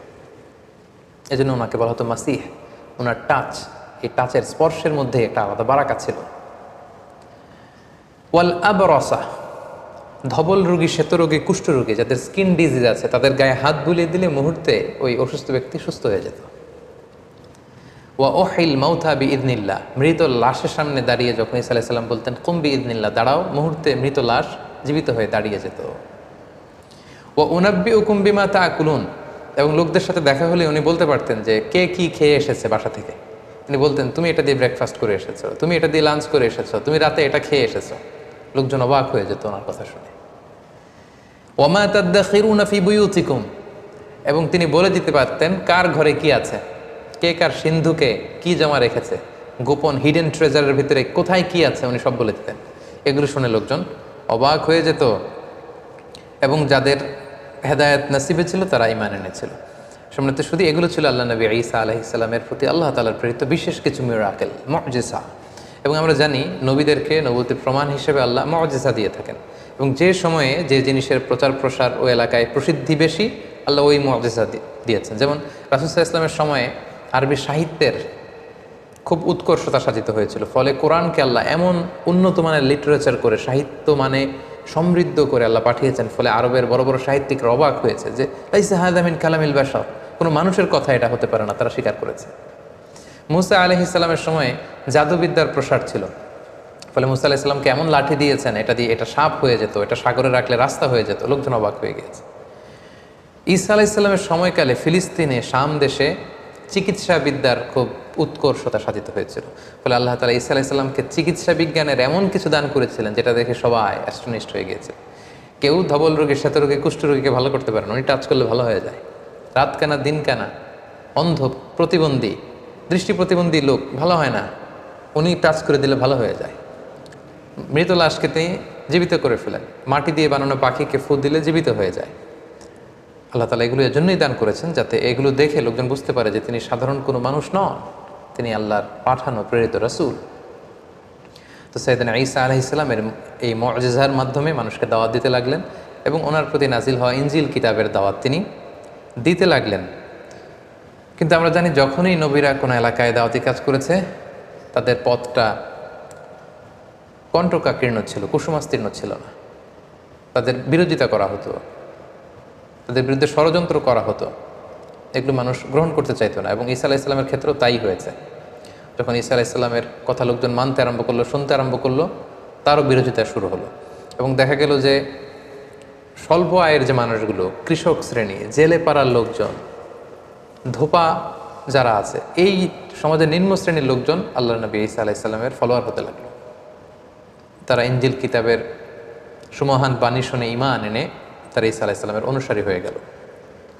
এজন্য ওনাকে বলা হতো মাসিহ, ওনার টাচ, এই টাচের স্পর্শের মধ্যে একটা আলাদা বারাকা ছিল। ওয়াল আবরসা, ধবল রোগী, শ্বেতরোগী, কুষ্ঠরোগী যাদের স্কিন ডিজিজ আছে তাদের গায়ে হাত বুলিয়ে দিলে মুহূর্তে ওই অসুস্থ ব্যক্তি সুস্থ হয়ে যেত। ওয়া ওহিল মাউথা বি ইদনিল্লাহ, মৃত লাশের সামনে দাঁড়িয়ে যখন ঈসা আলাইহিস সালাম বলতেন কুম বি ইদনিল্লাহ, দাঁড়াও, মুহূর্তে মৃত লাশ জীবিত হয়ে দাঁড়িয়ে যেত। ওয়া উনাব্বিউকুম বিমা তাআকুলুন, এবং লোকদের সাথে দেখা হলে উনি বলতে পারতেন যে কে কি খেয়ে এসেছে বাসা থেকে। তিনি বলতেন তুমি এটা দিয়ে ব্রেকফাস্ট করে এসেছো, তুমি এটা দিয়ে লাঞ্চ করে এসেছো, তুমি রাতে এটা খেয়ে এসেছো। লোকজন অবাক হয়ে যেত ওনার কথা শুনে। ওয়ামা তাদাখিরুনা ফি বুয়ুতিকুম, এবং তিনি বলে দিতে পারতেন কার ঘরে কি আছে, কে কার সিন্ধুকে কি জমা রেখেছে, গোপন হিডেন ট্রেজারের ভিতরে কোথায় কি আছে উনি সব বলে দিতেন। এগুলো শুনে লোকজন অবাক হয়ে যেত, এবং যাদের হেদায়েত নসিবে ছিল তারা ঈমান এনেছিল। সম্মানিত শুধু এগুলো ছিল আল্লাহ নবী ঈসা আলাইহিস সালামের প্রতি আল্লাহ তাআলার প্রেরিত বিশেষ কিছু মিরাকেল, মুজিজা। এবং আমরা জানি নবীদেরকে নবুয়তের প্রমাণ হিসেবে আল্লাহ মুজিজা দিয়ে থাকেন, এবং যে সময়ে যে জিনিসের প্রচার প্রসার ওই এলাকায় প্রসিদ্ধি বেশি আল্লাহ ওই মুজিজা দিয়েছেন। যেমন রাসূল সাল্লাল্লাহু আলাইহি ওয়াসাল্লামের সময়ে আরবি সাহিত্যের খুব উৎকর্ষতা সাধিত হয়েছিল, ফলে কোরআনকে আল্লাহ এমন উন্নত মানের লিটারেচার করে, সাহিত্য মানে সমৃদ্ধ করে আল্লাহ পাঠিয়েছেন, ফলে আরবের বড় বড় সাহিত্যিকরা অবাক হয়েছে যে লাইসা হাযা মিন কালামিল বাশার, কোনো মানুষের কথা এটা হতে পারে না, তারা স্বীকার করেছে। মুসা আলাইহিস সালামের সময় জাদুবিদ্যার প্রসার ছিল, ফলে মুসা আলাইহিস সালামকে এমন লাঠি দিয়েছেন এটা দিয়ে এটা সাপ হয়ে যেত, এটা সাগরে রাখলে রাস্তা হয়ে যেত, লোকজন অবাক হয়ে গিয়েছে। ঈসা আলাইহিস সালামের সময়কালে ফিলিস্তিনে শাম দেশে চিকিৎসা বিদ্যার খুব উৎকর্ষতা সাধিত হয়েছিল, ফলে আল্লাহ তাআলা ঈসা আলাইহিস সালামকে চিকিৎসা বিজ্ঞানের এমন কিছু দান করেছিলেন যেটা দেখে সবাই অ্যাস্টনিশড হয়ে গিয়েছে। কেউ ধবল রোগী, শ্বেতরোগী, কুষ্ঠরোগীকে ভালো করতে পারেন, উনি টাচ করলে ভালো হয়ে যায়। রাত কানা, দিন কানা, অন্ধ, প্রতিবন্ধী, দৃষ্টি প্রতিবন্ধী লোক ভালো হয় না, উনি টাচ করে দিলে ভালো হয়ে যায়। মৃত লাশকে তিনি জীবিত করে ফেলেন, মাটি দিয়ে বানানো পাখিকে ফু দিলে জীবিত হয়ে যায়। আল্লাহ তাআলা এগুলো এজন্যই দান করেছেন যাতে এগুলো দেখে লোকজন বুঝতে পারে যে তিনি সাধারণ কোনো মানুষ নন, তিনি আল্লাহর পাঠানো প্রেরিত রাসূল। তো সাইয়েদনা ঈসা আলাইহিস সালামের এই মুজিজার মাধ্যমে মানুষকে দাওয়াত দিতে লাগলেন, এবং ওনার প্রতি নাজিল হওয়া ইনজিল কিতাবের দাওয়াত তিনি দিতে লাগলেন। কিন্তু আমরা জানি যখনই নবীরা কোনো এলাকায় দাওয়াতি কাজ করেছে তাদের পথটা কণ্টকাকীর্ণ ছিল, কুসুমাস্তীর্ণ ছিল না, তাদের বিরোধিতা করা হতো, তাদের বিরুদ্ধে ষড়যন্ত্র করা হতো, এগুলো মানুষ গ্রহণ করতে চাইতো না। এবং ঈসা আলাইহিস সালামের ক্ষেত্রেও তাই হয়েছে। যখন ঈসা আলাইহিস সালামের কথা লোকজন মানতে আরম্ভ করলো, শুনতে আরম্ভ করলো, তারও বিরোধিতা শুরু হলো। এবং দেখা গেল যে স্বল্প আয়ের যে মানুষগুলো, কৃষক শ্রেণী, জেলে পাড়ার লোকজন, ধোপা যারা আছে, এই সমাজের নিম্ন শ্রেণীর লোকজন আল্লাহ নবী ঈসা আলাইহিস সালামের ফলোয়ার হতে লাগলো। তারা ইনজিল কিতাবের সুমহান বাণী শুনে ঈমান এনে তারা ঈসা আলাইহিস সালামের অনুসারী হয়ে গেল।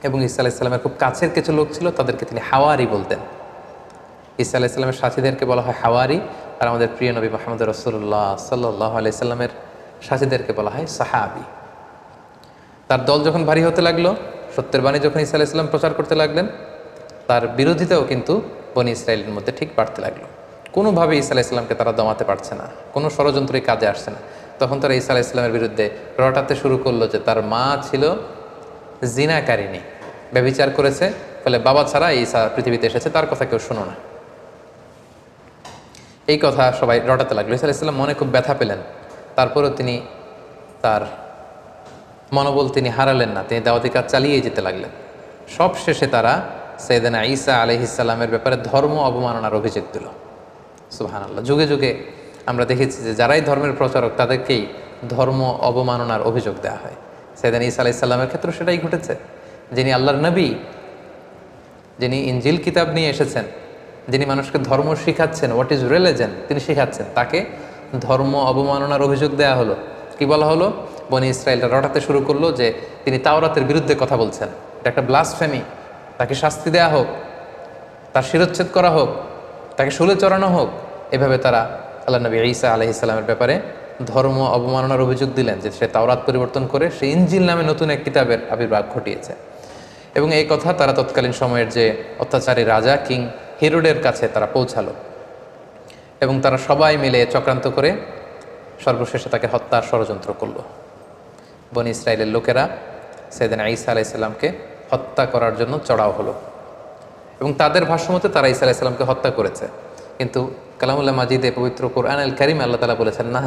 এবং ঈসা আলাইহিস সালামের খুব কাছের কিছু লোক ছিল, তাদেরকে তিনি হাওয়ারি বলতেন। ঈসা আলাইহিস সালামের সাথীদেরকে বলা হয় হাওয়ারি, আর আমাদের প্রিয় নবী মুহাম্মদ রাসূলুল্লাহ সাল্লাল্লাহু আলাইহি সাল্লামের সাথীদেরকে বলা হয় সাহাবী। তার দল যখন ভারী হতে লাগলো, সত্যের বাণী যখন ঈসা আলাইহিস সালাম প্রচার করতে লাগলেন, তার বিরোধিতাও কিন্তু বনী ইসরায়েলের মধ্যে ঠিক বাড়তে লাগলো। কোনোভাবে ঈসা আলাইহিস সালামকে তারা দমাতে পারছে না, কোনো ষড়যন্ত্রই কাজে আসছে না। তখন তারা ঈসা আলাইহিস সালামের বিরুদ্ধে রটাতে শুরু করলো যে তার মা ছিল জিনাকারিনী, ব্যভিচার করেছে, ফলে বাবা ছাড়া ঈসা পৃথিবীতে এসেছে, তার কথা কেউ শোনো না। এই কথা সবাই রটাতে লাগলো। ঈসা আলাইহিস সালাম মনে খুব ব্যথা পেলেন, তারপরেও তিনি তার মনোবল তিনি হারালেন না, তিনি দাওয়াতি কাজ চালিয়ে যেতে লাগলেন। সব শেষে তারা সাইয়েদনা ঈসা আলাইহিস সালামের ব্যাপারে ধর্ম অবমাননার অভিযোগ দিল। সুবহানাল্লাহ। যুগে যুগে আমরা দেখেছি যে যারাই ধর্মের প্রচারক তাদেরকেই ধর্ম অবমাননার অভিযোগ দেওয়া হয়। সাইয়েদনা ঈসা আলাইহিস সালামের ক্ষেত্রে সেটাই ঘটেছে। যিনি আল্লাহর নবী, যিনি ইনজিল কিতাব নিয়ে এসেছেন, যিনি মানুষকে ধর্ম শিখাচ্ছেন, হোয়াট ইজ রিলিজন তিনি শিখাচ্ছেন, তাকে ধর্ম অবমাননার অভিযোগ দেওয়া হলো। কি বলা হলো? বনী ইসরায়েলরা রটাতে শুরু করলো যে তিনি তাওরাতের বিরুদ্ধে কথা বলছেন, এটা একটা ব্লাসফেমি, তাকে শাস্তি দেওয়া হোক, তার শিরচ্ছেদ করা হোক, তাকে শুলে চড়ানো হোক। এভাবে তারা আল্লাহ নবী ঈসা আলাইহিস সালামের ব্যাপারে ধর্ম অবমাননার অভিযোগ দিলেন যে সে তাওরাত পরিবর্তন করে সে ইনজিল নামে নতুন এক কিতাবের আবির্ভাব ঘটিয়েছে। এবং এই কথা তারা তৎকালীন সময়ের যে অত্যাচারী রাজা কিং হেরোডের কাছে তারা পৌঁছালো, এবং তারা সবাই মিলে চক্রান্ত করে সর্বশেষে তাকে হত্যার ষড়যন্ত্র করল। বনী ইসরায়েলের লোকেরা সাইয়েদনা ঈসা আলাইহিস সালামকে হত্যা করার জন্য চড়াও হলো, এবং তাদের ভাষ্যমতে তারা ঈসা আলাইসাল্লামকে হত্যা করেছে। কিন্তু কালামুল্লাহ মাজিদে পবিত্র কোরআন আল কারিম আল্লাহ তাআলা বলেছেন, না,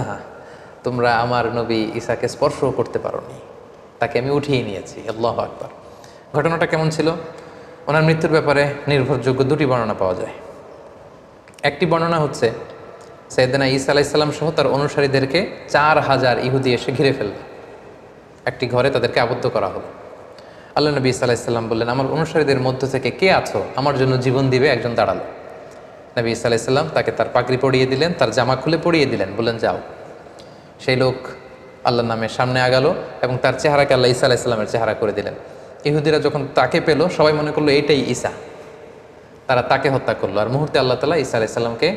তোমরা আমার নবী ঈসাকে স্পর্শও করতে পারোনি, তাকে আমি উঠিয়ে নিয়েছি। আল্লাহু আকবার। ঘটনাটা কেমন ছিল? ওনার মৃত্যুর ব্যাপারে নির্ভরযোগ্য দুটি বর্ণনা পাওয়া যায়। একটি বর্ণনা হচ্ছে সাইয়েদনা ঈসা আলাইসাল্লাম সহ তার অনুসারীদেরকে 4000 ইহুদি এসে ঘিরে ফেলল, একটি ঘরে তাদেরকে আবদ্ধ করা হলো। আল্লাহ নবী ঈসা আলাইসাল্লাম বললেন, আমার অনুসারীদের মধ্য থেকে কে আছো আমার জন্য জীবন দিবে? একজন দাঁড়ালো। নবী ঈসা আলাইসাল্লাম তাকে তার পাগড়ি পরিয়ে দিলেন, তার জামা খুলে পরিয়ে দিলেন, বললেন যাও। সেই লোক আল্লাহর নামে সামনে আগালো এবং তার চেহারাকে আল্লাহ ঈসা আলাইসাল্লামের চেহারা করে দিলেন। ইহুদিরা যখন তাকে পেল সবাই মনে করলো এইটাই ঈসা, তারা তাকে হত্যা করলো। আর মুহূর্তে আল্লাহ তাআলা ঈসা আলাইসাল্লামকে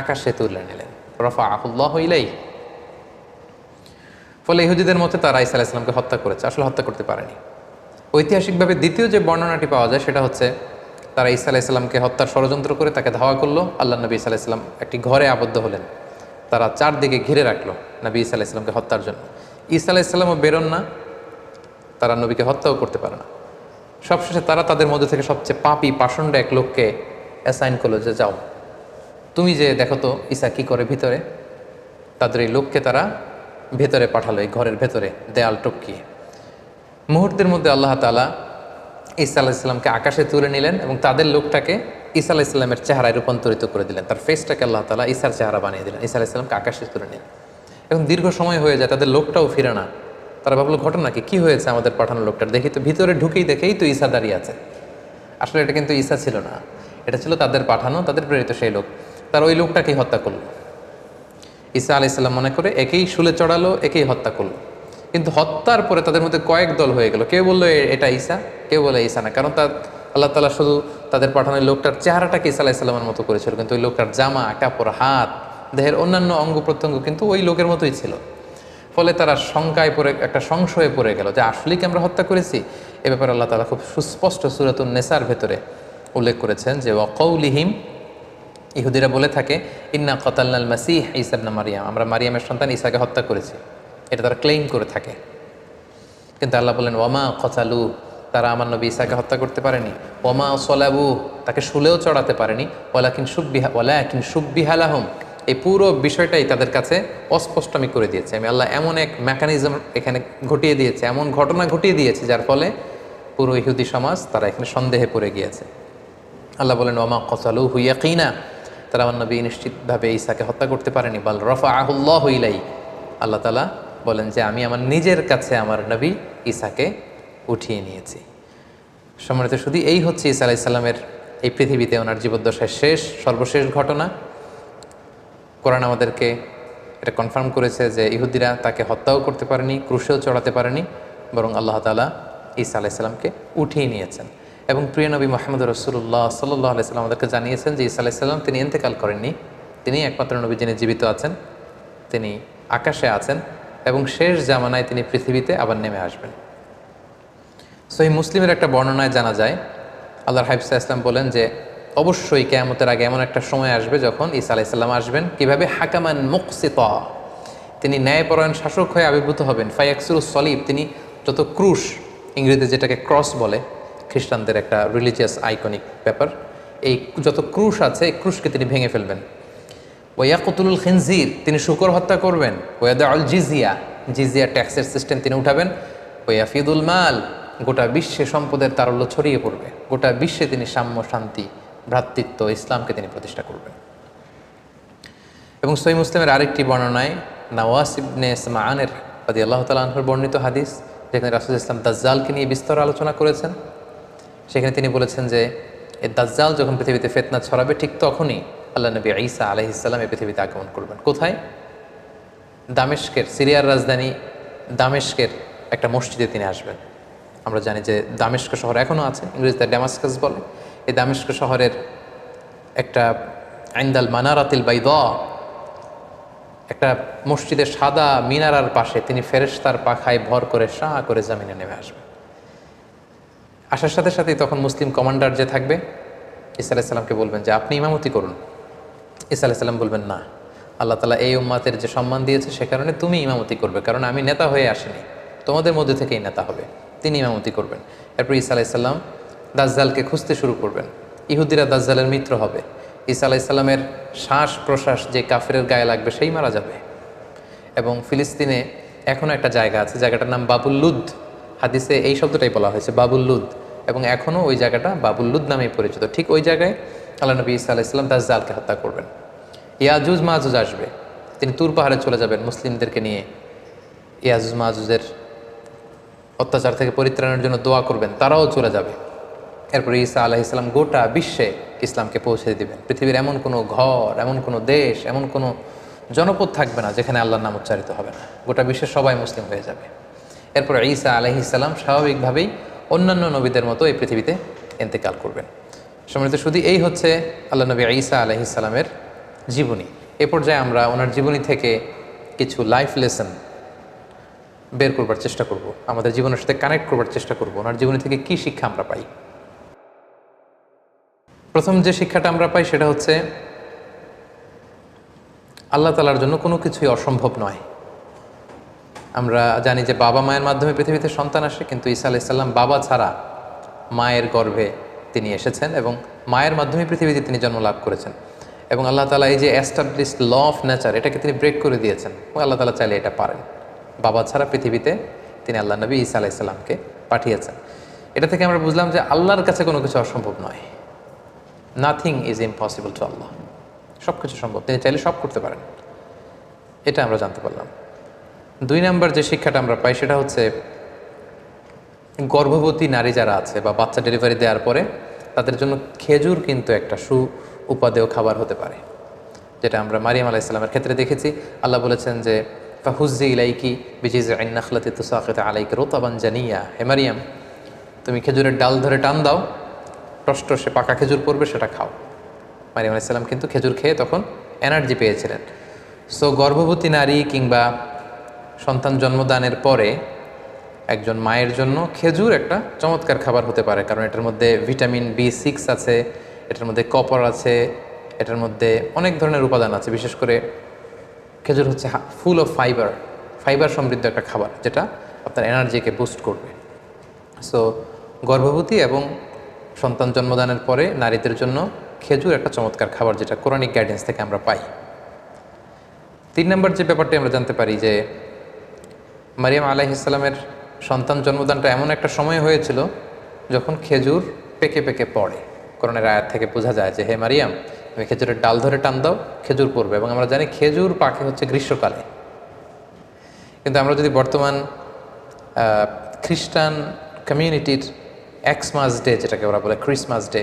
আকাশে তুলে নিলেন, রাফাআহুল্লাহু ইলাইহি। ফলে ইহুদিদের মতে তারা ঈসা আলাইসাল্লামকে হত্যা করেছে, আসলে হত্যা করতে পারেনি। ঐতিহাসিকভাবে দ্বিতীয় যে বর্ণনাটি পাওয়া যায় সেটা হচ্ছে তারা ঈসা আলাইসাল্লামকে হত্যার ষড়যন্ত্র করে তাকে ধাওয়া করলো। আল্লাহ নবী ঈসা আলাইসাল্লাম একটি ঘরে আবদ্ধ হলেন, তারা চারদিকে ঘিরে রাখলো নবী ঈসা আলাইসাল্লামকে হত্যার জন্য। ঈসা আলাইসাল্লামও বেরোন না, তারা নবীকে হত্যাও করতে পারে না। সবশেষে তারা তাদের মধ্যে থেকে সবচেয়ে পাপী পাষণ্ড এক লোককে অ্যাসাইন করলো যে যাও তুমি যে দেখো তো ঈসা কী করে ভিতরে। তাদের এই লোককে তারা ভেতরে পাঠালো, এই ঘরের ভেতরে দেয়াল টপকিয়ে। মুহূর্তের মধ্যে আল্লাহ তাআলা ঈসা আলাইসাল্লামকে আকাশে তুলে নিলেন এবং তাদের লোকটাকে ঈসা আলাইসাল্লামের চেহারায় রূপান্তরিত করে দিলেন, তার ফেসটাকে আল্লাহ তাআলা ঈসার চেহারা বানিয়ে দিলেন। ঈসা আলাইসাল্লামকে আকাশে তুলে নিলেন। এখন দীর্ঘ সময় হয়ে যায়, তাদের লোকটাও ফিরে না। তারা ভাবলো ঘটনা কি হয়েছে আমাদের পাঠানো লোকটার? দেখি তো ভিতরে ঢুকেই দেখেই তো ঈসা দাঁড়িয়ে আছে। আসলে এটা কিন্তু ঈসা ছিল না, এটা ছিল তাদের পাঠানো, তাদের প্রেরিত সেই লোক। তারা ওই লোকটাকেই হত্যা করলো। ঈসা আলাইসাল্লাম মনে করে একেই শুলে চড়ালো, একেই হত্যা করলো। কিন্তু হত্যার পরে তাদের মধ্যে কয়েক দল হয়ে গেল, কেউ বললো এটা ঈসা, কেউ বলে ঈসা না। কারণ তার আল্লাহ তাআলা শুধু তাদের পাঠানো লোকটার চেহারাটাকে ঈসা আলাইসাল্লামের মতো করেছিল, কিন্তু ওই লোকটার জামা কাপড় হাত দেহের অন্যান্য অঙ্গ প্রত্যঙ্গ কিন্তু ওই লোকের মতোই ছিল। ফলে তারা শঙ্কায় পড়ে, একটা সংশয়ে পড়ে গেল যে আসলেই কি আমরা হত্যা করেছি। এ ব্যাপারে আল্লাহ তাআলা খুব সুস্পষ্ট সূরাতুন নিসার ভেতরে উল্লেখ করেছেন যে ওয়াকাউলিহিম, ইহুদিরা বলে থাকে ইন্না কতালনাল মাসিহ ঈসা ইবনে মারিয়াম, আমরা মারিয়ামের সন্তান ঈসাকে হত্যা করেছি, এটা তারা ক্লেইম করে থাকে। কিন্তু আল্লাহ বলেন ওয়ামা কতালু, তারা আমার নবী ঈসাকে হত্যা করতে পারেনি। ওয়ামা সলাবু, তাকে শুলেও চড়াতে পারেনি। ওয়ালাকিন সুব্বিহা লাহুম, এই পুরো বিষয়টাই তাদের কাছে অস্পষ্ট আমি করে দিয়েছি। আমি আল্লাহ এমন এক মেকানিজম এখানে ঘটিয়ে দিয়েছে, এমন ঘটনা ঘটিয়ে দিয়েছে যার ফলে পুরো ইহুদি সমাজ তারা এখানে সন্দেহে পড়ে গিয়েছে। আল্লাহ বলেন ওয়ামা কতালুহু ইয়াকিনা, তারা আমার নবী নিশ্চিতভাবে ঈসাকে হত্যা করতে পারেনি। বাল রাফাআহুল্লাহু ইলাইহি, আল্লাহ তাআলা বলেন যে আমি আমার নিজের কাছে আমার নবী ঈসাকে উঠিয়ে নিয়েছি। সম্মানিত শুধু এই হচ্ছে ঈসা আলাইহিস সালামের এই পৃথিবীতে ওনার জীবদ্দশায় সর্বশেষ ঘটনা। কোরআন আমাদেরকে এটা কনফার্ম করেছে যে ইহুদিরা তাকে হত্যাও করতে পারেনি, ক্রুশেও চড়াতে পারেনি, বরং আল্লাহ তাআলা ঈসা আলাইহিস সালামকে উঠিয়ে নিয়েছেন। এবং প্রিয় নবী মুহাম্মদ রাসূলুল্লাহ সাল্লাল্লাহু আলাইহি ওয়াসাল্লাম আমাদেরকে জানিয়েছেন যে ঈসা আলাইহিস সালাম তিনি ইন্তেকাল করেননি, তিনি একমাত্র নবী যিনি জীবিত আছেন, তিনি আকাশে আছেন এবং শেষ জামানায় তিনি পৃথিবীতে আবার নেমে আসবেন। সহিহ মুসলিমের একটা বর্ণনায় জানা যায় আল্লাহর হাবিব সাল্লাল্লাহু আলাইহি ওয়াসাল্লাম বলেন যে অবশ্যই কিয়ামতের আগে এমন একটা সময় আসবে যখন ঈসা আলাইহিস সালাম আসবেন কিভাবে, হাকামান মুকসিতা, তিনি ন্যায়পরায়ণ শাসক হয়ে আবির্ভূত হবেন। ফায়াকসুরুস সলিব, তিনি যত ক্রুশ, ইংরেজিতে যেটাকে ক্রস বলে, খ্রিস্টানদের একটা রিলিজিয়াস আইকনিক ব্যাপার, এই যত ক্রুশ আছে এই ক্রুশকে তিনি ভেঙে ফেলবেন। ওয়ায়াকুতুলুল খিনজির, তিনি শূকর হত্যা করবেন। ওয়াদাউল জিজিয়া, জিজিয়া ট্যাক্সের সিস্টেম তিনি উঠাবেন। ওয়াফিদুল মাল, গোটা বিশ্বে সম্পদের তারল্য ছড়িয়ে পড়বে, গোটা বিশ্বে তিনি সাম্য, শান্তি, ভ্রাতৃত্ব, ইসলামকে তিনি প্রতিষ্ঠা করবেন। এবং সহিহ মুসলিমের আরেকটি বর্ণনায় নাওয়াস ইবনে সামআনের রাদিয়াল্লাহু তাআলা আনহুর বর্ণিত হাদিস, যেখানে রাসূল ইসলাম দাজ্জালকে নিয়ে বিস্তর আলোচনা করেছেন। সেখানে তিনি বলেছেন যে এই দাজ্জাল যখন পৃথিবীতে ফিতনা ছড়াবে ঠিক তখনই আল্লাহ নবী ঈসা আলাইহিস সালাম এই পৃথিবীতে আগমন করবেন। কোথায়? দামেস্কের, সিরিয়ার রাজধানী দামেস্কের একটা মসজিদে তিনি আসবেন। আমরা জানি যে দামেস্ক শহর এখনও আছে, ইংরেজিতে ড্যামাস্কাস বলে। এই দামেস্ক শহরের একটা আইন্দাল মানারাতিল বাইদা, একটা মসজিদের সাদা মিনারার পাশে তিনি ফেরেশতার পাখায় ভর করে শাঁ করে জমিনে নেমে আসবেন। আসার সাথে সাথেই তখন মুসলিম কমান্ডার যে থাকবে ঈসা আলাইহিস সালামকে বলবেন যে আপনি ইমামতি করুন। ঈসা আলাইহিস সালাম বলবেন না, আল্লাহ তাআলা এই উম্মাতের যে সম্মান দিয়েছে সে কারণে তুমি ইমামতি করবে, কারণ আমি নেতা হয়ে আসিনি, তোমাদের মধ্যে থেকেই নেতা হবে, তিনি ইমামতি করবেন। এরপর ঈসা আলাইহিস সালাম দাজ্জালকে খুঁজতে শুরু করবেন। ইহুদিরা দাজ্জালের মিত্র হবে, ঈসা আলাইসাল্লামের শ্বাস প্রশ্বাস যে কাফেরের গায়ে লাগবে সেই মারা যাবে। এবং ফিলিস্তিনে এখনও একটা জায়গা আছে, জায়গাটার নাম বাবুল লুদ। হাদিসে এই শব্দটাই বলা হয়েছে, বাবুল লুদ, এবং এখনও ওই জায়গাটা বাবুল লুদ নামেই পরিচিত। ঠিক ওই জায়গায় আল্লাহ নবী ঈসা আলাইসাল্লাম দাজ্জালকে হত্যা করবেন। ইয়াজুজ মাজুজ আসবে, তিনি তুর পাহাড়ে চলে যাবেন মুসলিমদেরকে নিয়ে, ইয়াজুজ মাজুজের অত্যাচার থেকে পরিত্রাণের জন্য দোয়া করবেন, তারাও চলে যাবে। এরপরে ঈসা আলাইহিসসালাম গোটা বিশ্বে ইসলামকে পৌঁছে দিবেন। পৃথিবীর এমন কোনো ঘর, এমন কোনো দেশ, এমন কোনো জনপদ থাকবে না যেখানে আল্লাহর নাম উচ্চারিত হবে না, গোটা বিশ্বের সবাই মুসলিম হয়ে যাবে। এরপরে ঈসা আলাইহিসসালাম স্বাভাবিকভাবেই অন্যান্য নবীদের মতো এই পৃথিবীতে ইন্তেকাল করবেন। সম্মানিত শুধু এই হচ্ছে আল্লাহ নবী ঈসা আলাইহিসসালামের জীবনী। এ পর্যায়ে আমরা ওনার জীবনী থেকে কিছু লাইফ লেসন বের করবার চেষ্টা করব, আমাদের জীবনের সাথে কানেক্ট করবার চেষ্টা করব, ওনার জীবনী থেকে কি শিক্ষা আমরা পাই। প্রথম যে শিক্ষাটা আমরা পাই সেটা হচ্ছে আল্লাহ তাআলার জন্য কোনো কিছুই অসম্ভব নয়। আমরা জানি যে বাবা মায়ের মাধ্যমে পৃথিবীতে সন্তান আসে, কিন্তু ঈসা আলাইহিস সালাম বাবা ছাড়া মায়ের গর্ভে তিনি এসেছেন এবং মায়ের মাধ্যমে পৃথিবীতে তিনি জন্ম লাভ করেছেন। এবং আল্লাহ তাআলা এই যে এস্টাবলিশড ল অফ নেচার, এটাকে তিনি ব্রেক করে দিয়েছেন এবং আল্লাহ তাআলা চাইলে এটা পারেন। বাবা ছাড়া পৃথিবীতে তিনি আল্লাহ নবী ঈসা আলাইহিস সালামকে পাঠিয়েছেন। এটা থেকে আমরা বুঝলাম যে আল্লাহর কাছে কোনো কিছু অসম্ভব নয়। নাথিং ইজ ইম্পসিবল টু আল্লাহ, সব কিছু সম্ভব, তিনি চাইলে সব করতে পারেন, এটা আমরা জানতে পারলাম। 2 নম্বর যে শিক্ষাটা আমরা পাই সেটা হচ্ছে গর্ভবতী নারী যারা আছে বা বাচ্চা ডেলিভারি দেওয়ার পরে তাদের জন্য খেজুর কিন্তু একটা উপাদেয় খাবার হতে পারে, যেটা আমরা মারিয়াম আলাইহিস সালামের ক্ষেত্রে দেখেছি। আল্লাহ বলেছেন যে ফাহুজ্জি ইলাইকি বিজিজআইন নাখলাতি তুসাকিতু আলাইকা রুতাবান জানিয়া, হে মারিয়াম তুমি খেজুরের ডাল ধরে টান দাও, টসটসে পাকা খেজুর পড়বে, সেটা খাও। মারিয়াম আলাইহিস সালাম কিন্তু খেজুর খেয়ে তখন এনার্জি পেয়েছিলেন। সো গর্ভবতী নারী কিংবা সন্তান জন্মদানের পরে একজন মায়ের জন্য খেজুর একটা চমৎকার খাবার হতে পারে, কারণ এটার মধ্যে ভিটামিন B6 আছে, এটার মধ্যে কপার আছে, এটার মধ্যে অনেক ধরনের উপাদান আছে। বিশেষ করে খেজুর হচ্ছে ফুল অফ ফাইবার সমৃদ্ধ একটা খাবার, যেটা আপনার এনার্জিকে বুস্ট করবে। সো গর্ভবতী এবং সন্তান জন্মদানের পরে নারীদের জন্য খেজুর একটা চমৎকার খাবার, যেটা কোরআনিক গাইডেন্স থেকে আমরা পাই। 3 নম্বর যে ব্যাপারটি আমরা জানতে পারি যে মারিয়াম আলাইহিস সালামের সন্তান জন্মদানটা এমন একটা সময় হয়েছিল যখন খেজুর পেকে পেকে পড়ে। কোরআনের আয়াত থেকে বোঝা যায় যে হে মারিয়াম তুমি খেজুরের ডাল ধরে টান দাও, খেজুর পড়বে। এবং আমরা জানি খেজুর পাকে হচ্ছে গ্রীষ্মকালে। কিন্তু আমরা যদি বর্তমান খ্রিস্টান কমিউনিটির এক্সমাস ডে, যেটাকে ওরা বলে ক্রিসমাস ডে,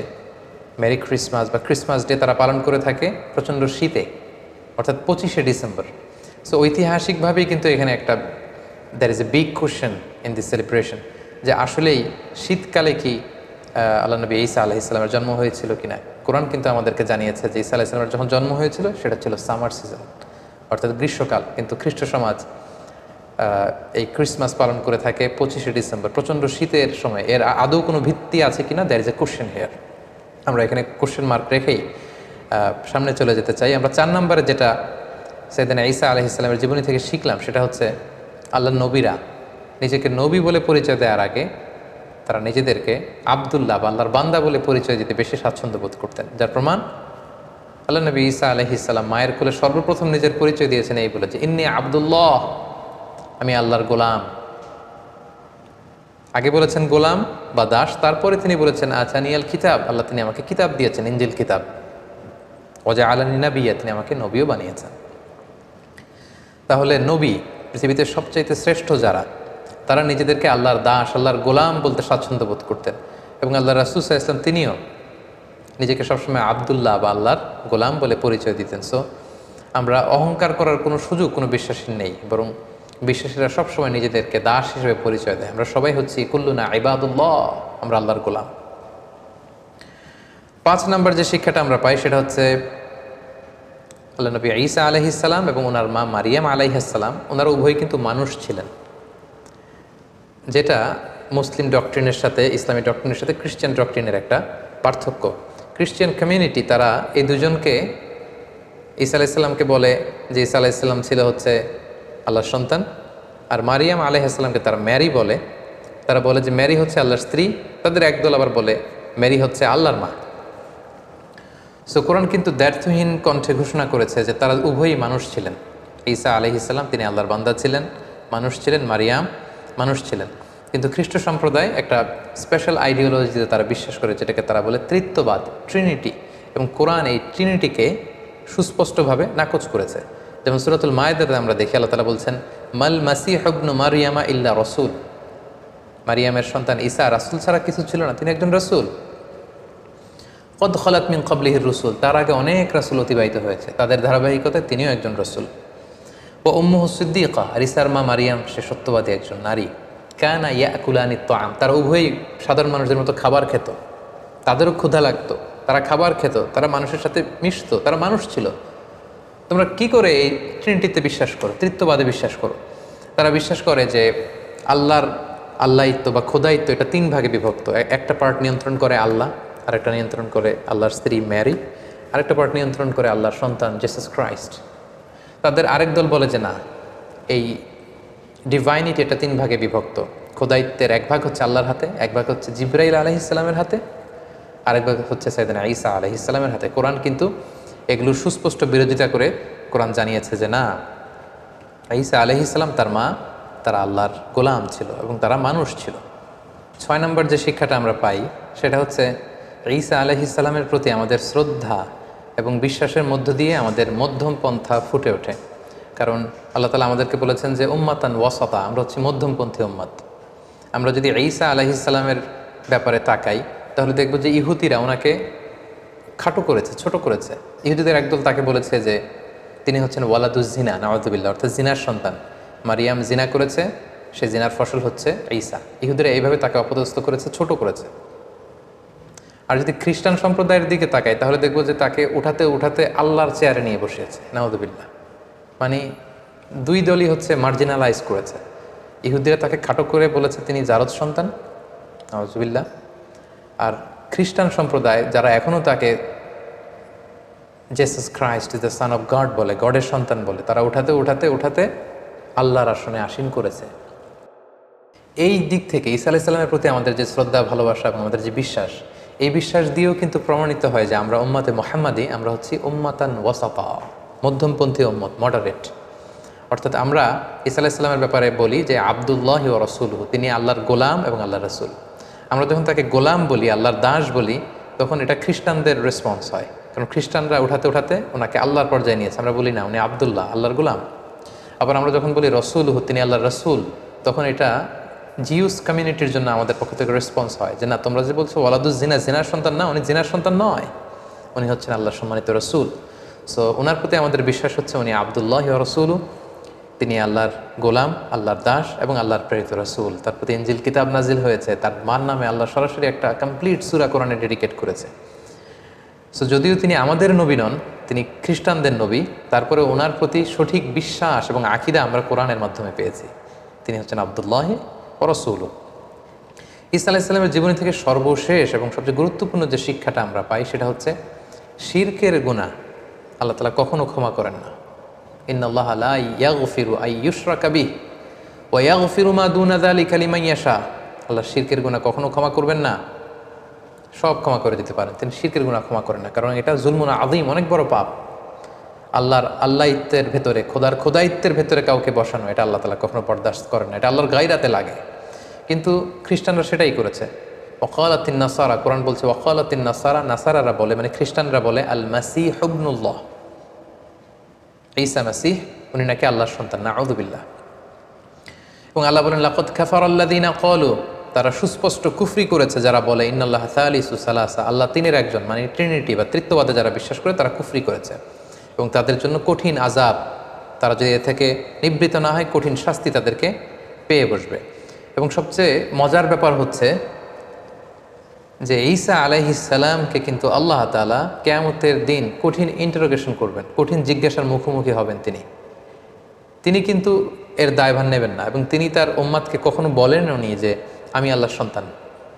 মেরি ক্রিসমাস বা ক্রিসমাস ডে তারা পালন করে থাকে প্রচণ্ড শীতে, অর্থাৎ 25শে ডিসেম্বর। সো ঐতিহাসিকভাবেই কিন্তু এখানে একটা there is a big question in this celebration, যে আসলেই শীতকালে কি আল্লাহ নবী ঈসা আলাইহিস সালামের জন্ম হয়েছিল কিনা। কোরআন কিন্তু আমাদেরকে জানিয়েছে যে ঈসা আলাইহিস সালামের যখন জন্ম হয়েছিল সেটা ছিল সামার সিজন, অর্থাৎ গ্রীষ্মকাল। কিন্তু খ্রিস্ট সমাজ এই ক্রিসমাস পালন করে থাকে 25শে ডিসেম্বর, প্রচণ্ড শীতের সময়। এর আদৌ কোনো ভিত্তি আছে কিনা, there is a question here. আমরা এখানে কোয়েশ্চেন মার্ক রেখেই সামনে চলে যেতে চাই। আমরা 4 নম্বরে যেটা সাইয়েদনা ঈসা আলাইহিস সালামের জীবনী থেকে শিখলাম সেটা হচ্ছে আল্লাহর নবীরা নিজেকে নবী বলে পরিচয় দেওয়ার আগে তারা নিজেদেরকে আব্দুল্লাহ বা আল্লাহর বান্দা বলে পরিচয় দিতে বেশি স্বাচ্ছন্দ্য বোধ করতেন। যার প্রমাণ আল্লাহ নবী ঈসা আলাইহিস সালাম মায়ের কোলে সর্বপ্রথম নিজের পরিচয় দিয়েছেন এই বলে যে ইন্নী আব্দুল্লাহ, আমি আল্লাহর গোলাম। আগে বলেছেন গোলাম বা দাস, তারপরে তিনি বলেছেন আতানিয়াল কিতাব, আল্লাহ তিনি আমাকে কিতাব দিয়েছেন, ইনজিল কিতাব। ওয়াজআলানি নাবিয়্যা, তিনি আমাকে নবীও বানিয়েছেন। তাহলে নবী পৃথিবীতে সবচাইতে শ্রেষ্ঠ যারা, তারা নিজেদেরকে আল্লাহর দাস, আল্লাহর গোলাম বলতে স্বাচ্ছন্দ্য বোধ করতেন। এবং আল্লাহ রাসূল সাল্লাল্লাহু আলাইহি ওয়াসাল্লাম তিনিও নিজেকে সবসময় আব্দুল্লাহ বা আল্লাহর গোলাম বলে পরিচয় দিতেন। সো আমরা অহংকার করার কোনো সুযোগ কোনো বিশ্বাসীর নেই, বরং বিশ্বাসীরা সবসময় নিজেদেরকে দাস হিসেবে পরিচয় দেয়। আমরা সবাই হচ্ছি কুল্লুনা ইবাদুল্লাহ, আমরা আল্লাহর গোলাম। 5 নম্বর যে শিক্ষাটা আমরা পাই সেটা হচ্ছে আল্লাহ নবী ঈসা আলাইহিস সালাম এবং ওনার মা মারিয়াম আলাইহিস সালাম, ওনারা উভয়ই কিন্তু মানুষ ছিলেন, যেটা মুসলিম ডক্ট্রিনের সাথে, ইসলামী ডক্ট্রিনের সাথে খ্রিস্টান ডক্ট্রিনের একটা পার্থক্য। খ্রিস্টান কমিউনিটি তারা এই দুজনকে, ঈসা আলাইহিস সালামকে বলে যে ঈসা আলাইহিস সালাম ছিল হচ্ছে আল্লাহর সন্তান, আর মারিয়াম আলাইহিস সালামকে তারা ম্যারি বলে। তারা বলে যে ম্যারি হচ্ছে আল্লাহর স্ত্রী। তাদের একদল আবার বলে ম্যারি হচ্ছে আল্লাহর মা। সো কোরআন কিন্তু দ্ব্যর্থহীন কণ্ঠে ঘোষণা করেছে যে তারা উভয়ই মানুষ ছিলেন। ঈসা আলাইহিস সালাম তিনি আল্লাহর বান্দা ছিলেন, মানুষ ছিলেন, মারিয়াম মানুষ ছিলেন। কিন্তু খ্রিস্ট সম্প্রদায় একটা স্পেশাল আইডিওলজিতে তারা বিশ্বাস করে, যেটাকে তারা বলে তৃত্ববাদ, ট্রিনিটি। এবং কোরআন এই ট্রিনিটিকে সুস্পষ্টভাবে নাকচ করেছে। যেমন সূরাতুল মায়েদাতে আমরা দেখি আল্লাহ তাআলা বলছেন, মাল মাসিহু ইবনু মারইয়ামা ইল্লা রাসূল, মারিয়ামের সন্তান ঈসা রাসূল ছাড়া কিছু ছিল না, তিনি একজন রাসূল। কদ খালাত মিন ক্বাবলিহির রুসুল, তার আগে অনেক রাসূল অতিবাহিত হয়েছে, তাদের ধারাবাহিকতায় তিনিও একজন রাসূল। ও উম্মুহু সিদ্দীকা, আর ঈসার মা মারিয়াম সে সত্যবাদী একজন নারী। কানা ইয়াকুলানি তাআম, তারা উভয়ই সাধারণ মানুষদের মতো খাবার খেত, তাদেরও ক্ষুধা লাগতো, তারা খাবার খেত, তারা মানুষের সাথে মিশতো, তারা মানুষ ছিল। তোমরা কি করে এই ট্রিনিটিতে বিশ্বাস করো, তৃত্ববাদে বিশ্বাস করো? তারা বিশ্বাস করে যে আল্লাহিত্ব বা খোদায়িত্ব এটা তিন ভাগে বিভক্ত। একটা পার্ট নিয়ন্ত্রণ করে আল্লাহ, আরেকটা নিয়ন্ত্রণ করে আল্লাহর স্ত্রী ম্যারি, আরেকটা পার্ট নিয়ন্ত্রণ করে আল্লাহর সন্তান জিসাস ক্রাইস্ট। তাদের আরেক দল বলে যে না, এই ডিভাইনিটি এটা তিন ভাগে বিভক্ত। খোদায়িত্বের এক ভাগ হচ্ছে আল্লাহর হাতে, এক ভাগ হচ্ছে জিবরাইল আলাইহিস সালামের হাতে, আরেক ভাগ হচ্ছে সাইয়েদনা ঈসা আলাইহিস সালামের হাতে। কোরআন কিন্তু এগুলোর সুস্পষ্ট বিরোধিতা করে কোরআন জানিয়েছে যে না, ঈসা আলাইহিস সালাম তার মা তারা আল্লাহর গোলাম ছিল এবং তারা মানুষ ছিল। 6 নম্বর যে শিক্ষাটা আমরা পাই সেটা হচ্ছে ঈসা আলাইহিস সালামের প্রতি আমাদের শ্রদ্ধা এবং বিশ্বাসের মধ্য দিয়ে আমাদের মধ্যম পন্থা ফুটে ওঠে। কারণ আল্লাহ তাআলা আমাদেরকে বলেছেন যে উম্মাতান ওয়াসাতা, আমরা হচ্ছে মধ্যমপন্থী উম্মাত। আমরা যদি ঈসা আলাইহিস সালামের ব্যাপারে তাকাই তাহলে দেখব যে ইহুদিরা ওনাকে খাটো করেছে, ছোট করেছে। ইহুদিদের একদল তাকে বলেছে যে তিনি হচ্ছেন ওয়ালাদুজ জিনা, নাউযুবিল্লাহ, অর্থাৎ জিনার সন্তান। মারিয়াম জিনা করেছে, সে জিনার ফসল হচ্ছে ঈসা। ইহুদিরা এইভাবে তাকে অপদস্থ করেছে, ছোট করেছে। আর যদি খ্রিস্টান সম্প্রদায়ের দিকে তাকাই তাহলে দেখব যে তাকে উঠাতে উঠাতে আল্লাহর চেয়ারে নিয়ে বসিয়েছে, নাউযুবিল্লাহ। মানে দুই দলই হচ্ছে মার্জিনালাইজ করেছে। ইহুদিরা তাকে খাটো করে বলেছে তিনি জারদ সন্তান, নাউযুবিল্লাহ। আর খ্রিস্টান সম্প্রদায় যারা এখনও তাকে Jesus Christ is the son of god বলে, গডের সন্তান বলে, তারা উঠাতে উঠাতে উঠাতে আল্লাহর আসনে আসীন করেছে। এই দিক থেকে ঈসা আলাইহিস সালামের প্রতি আমাদের যে শ্রদ্ধা, ভালোবাসা এবং আমাদের যে বিশ্বাস, এই বিশ্বাস দিয়েও কিন্তু প্রমাণিত হয় যে আমরা উম্মাতে মুহাম্মাদি, আমরা হচ্ছি উম্মাতান ওয়াসাতা, মধ্যমপন্থী উম্মত, মডারেট। অর্থাৎ আমরা ঈসা আলাইহিস সালামের ব্যাপারে বলি যে আবদুল্লাহি ওয়া রাসূলুহু, তিনি আল্লাহর গোলাম এবং আল্লাহর রাসূল। আমরা যখন তাকে গোলাম বলি, আল্লাহর দাস বলি, তখন এটা খ্রিস্টানদের রেসপন্স হয়। কারণ খ্রিস্টানরা উঠাতে উঠাতে ওনাকে আল্লাহর পর্যায়ে নিয়েছে। আমরা বলি না উনি আবদুল্লাহ, আল্লাহর গোলাম। আবার আমরা যখন বলি রসুলহু, তিনি আল্লাহর রসুল, তখন এটা জিউস কমিউনিটির জন্য আমাদের পক্ষ থেকে রেসপন্স হয় যে না, তোমরা যে বলছো ওয়ালাদুজ জিনা, জিনার সন্তান না, উনি জিনার সন্তান নয়, উনি হচ্ছেন আল্লাহর সম্মানিত রসুল। সো ওনার প্রতি আমাদের বিশ্বাস হচ্ছে উনি আবদুল্লাহি ওয়া রাসূলু, তিনি আল্লাহর গোলাম, আল্লাহর দাস এবং আল্লাহর প্রেরিত রাসূল। তার প্রতি ইনজিল কিতাব নাজিল হয়েছে, তার মার নামে আল্লাহ সরাসরি একটা কমপ্লিট সূরা কোরআনে ডেডিকেট করেছে। সো যদিও তিনি আমাদের নবী নন, তিনি খ্রিস্টানদের নবী, তারপরে ওনার প্রতি সঠিক বিশ্বাস এবং আকীদা আমরা কোরআনের মাধ্যমে পেয়েছি। তিনি হচ্ছেন আবদুল্লাহি ওয়া রাসূলু। ঈসা আলাইহিস সালামের জীবনী থেকে সর্বশেষ এবং সবচেয়ে গুরুত্বপূর্ণ যে শিক্ষাটা আমরা পাই সেটা হচ্ছে শিরকের গুনাহ আল্লাহ তাআলা কখনো ক্ষমা করেন না। ইন্নাল্লাহা লা ইয়াগফিরু আন ইউশরাকা বিহি ওয়া ইয়াগফিরু মা দুনা যালিকা লিমান ইয়াশা। আল্লাহ শিরকের গুনাহ কখনো ক্ষমা করবেন না, সব ক্ষমা করে দিতে পারেন, তিনি শিরকের গুনাহ ক্ষমা করেন না। কারণ এটা জুলমুন আযীম, অনেক বড় পাপ। আল্লাহর আল্লাহিত্বের ভেতরে, খোদাইত্বের ভেতরে কাউকে বসানো, এটা আল্লাহ তাআলা কখনো বরদাস্ত করেন না, এটা আল্লাহর গায়রাতে লাগে। কিন্তু খ্রিস্টানরা সেটাই করেছে। ওয়াকালাতিন নাসারা, কোরআন বলছে ওয়াকালাতিন নাসারা, নাসারারা বলে মানে খ্রিস্টানরা বলে আল মাসীহ ইবনুল্লাহ, ঈসা মাসীহ উনি নাকি আল্লাহর সন্তান, নাউযুবিল্লাহ। এবং আল্লাহ বলেন লাকাদ কাফারাল্লাযীনা ক্বালু, তারা সুস্পষ্ট কুফরি করেছে যারা বলে ইন্নাল্লাহা সালিসু সালাসা, আল্লাহ তিনের একজন, মানে ট্রিনিটি বা তৃত্ববাদে যারা বিশ্বাস করে তারা কুফরি করেছে। এবং তাদের জন্য কঠিন আযাব, তারা যদি এ থেকে নিবৃত না হয় কঠিন শাস্তি তাদেরকে পেয়ে বসবে। এবং সবচেয়ে মজার ব্যাপার হচ্ছে যে ঈসা আলাইহিস সালামকে কিন্তু আল্লাহ তাআলা কিয়ামতের দিন কঠিন ইন্টারোগেশন করবেন, কঠিন জিজ্ঞাসার মুখোমুখি হবেন। তিনি কিন্তু এর দায়ভার নেবেন না, এবং তিনি তার উম্মাদকে কখনো বলেনও নি যে আমি আল্লাহর সন্তান।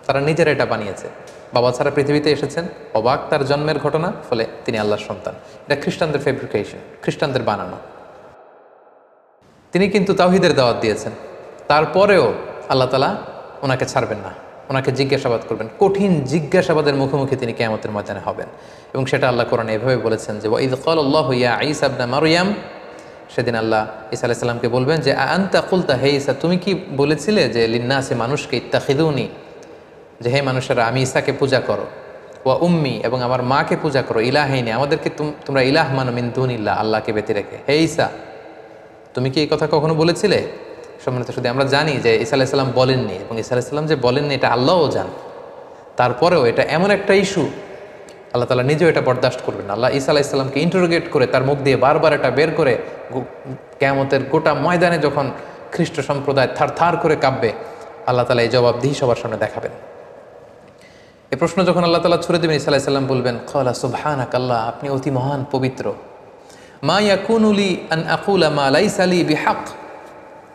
তারা নিজেরা এটা বানিয়েছে, বাবা ছাড়া পৃথিবীতে এসেছেন, অবাক তার জন্মের ঘটনা, ফলে তিনি আল্লাহর সন্তান। এটা খ্রিস্টানদের ফেব্রিকেশন, খ্রিস্টানদের বানানো। তিনি কিন্তু তাওহীদের দাওয়াত দিয়েছেন, তারপরেও আল্লাহ তাআলা ওনাকে ছাড়বেন না, ওনাকে জিজ্ঞাসাবাদ করবেন, কঠিন জিজ্ঞাসাবাদের মুখোমুখি তিনি কিয়ামতের ময়দানে হবেন। এবং সেটা আল্লাহ কোরআনে এভাবে বলেছেন যে ওয়াইদ ক্বালাল্লাহু ইয়া ঈসা ইবনে মারইয়াম, সেদিন আল্লাহ ঈসা আলাইহিস সালামকে বলবেন যে আনতা কুলতা, হে ঈসা তুমি কি বলেছিলে যে লিন্নাসি মানুষকে ইত্তাখিদুনি, যে হে মানুষেরা আমি ঈসাকে পূজা করো, ওয়া উম্মি এবং আমার মাকে পূজা করো, ইলাহাইনি আমাদেরকে তোমরা ইলাহ মানো মিন দুনিল্লাহ আল্লাহকে ব্যতি রেখে। হে ঈসা তুমি কি এই কথা কখনো বলেছিলে? সম্মানিত শুধু আমরা জানি যে ঈসা আলাইহিস সালাম বলেননি, এবং ঈসা আলাইহিস সালাম যে বলেননি এটা আল্লাহও জান। তারপরেও এটা এমন একটা ইস্যু, আল্লাহ তাআলা নিজেও এটা বরদাস্ত করবেন। আল্লাহ ঈসা আলাইহিস সালামকে ইন্টারোগেট করে তার মুখ দিয়ে বারবার এটা বের করে কিয়ামতের গোটা ময়দানে যখন খ্রিস্ট সম্প্রদায় থার থার করে কাঁপবে, আল্লাহ তাআলা এই জবাবদিহি সবার সামনে দেখাবেন। এই প্রশ্ন যখন আল্লাহ তাআলা ছুড়ে দেবেন, ঈসা আলাইহিস সালাম বলবেন ক্বালা সুবহানাকা, আল্লাহ আপনি অতি মহান পবিত্র। মা ইয়াকুনু লি আন আকুলা মা লাইসা লি বিহাক,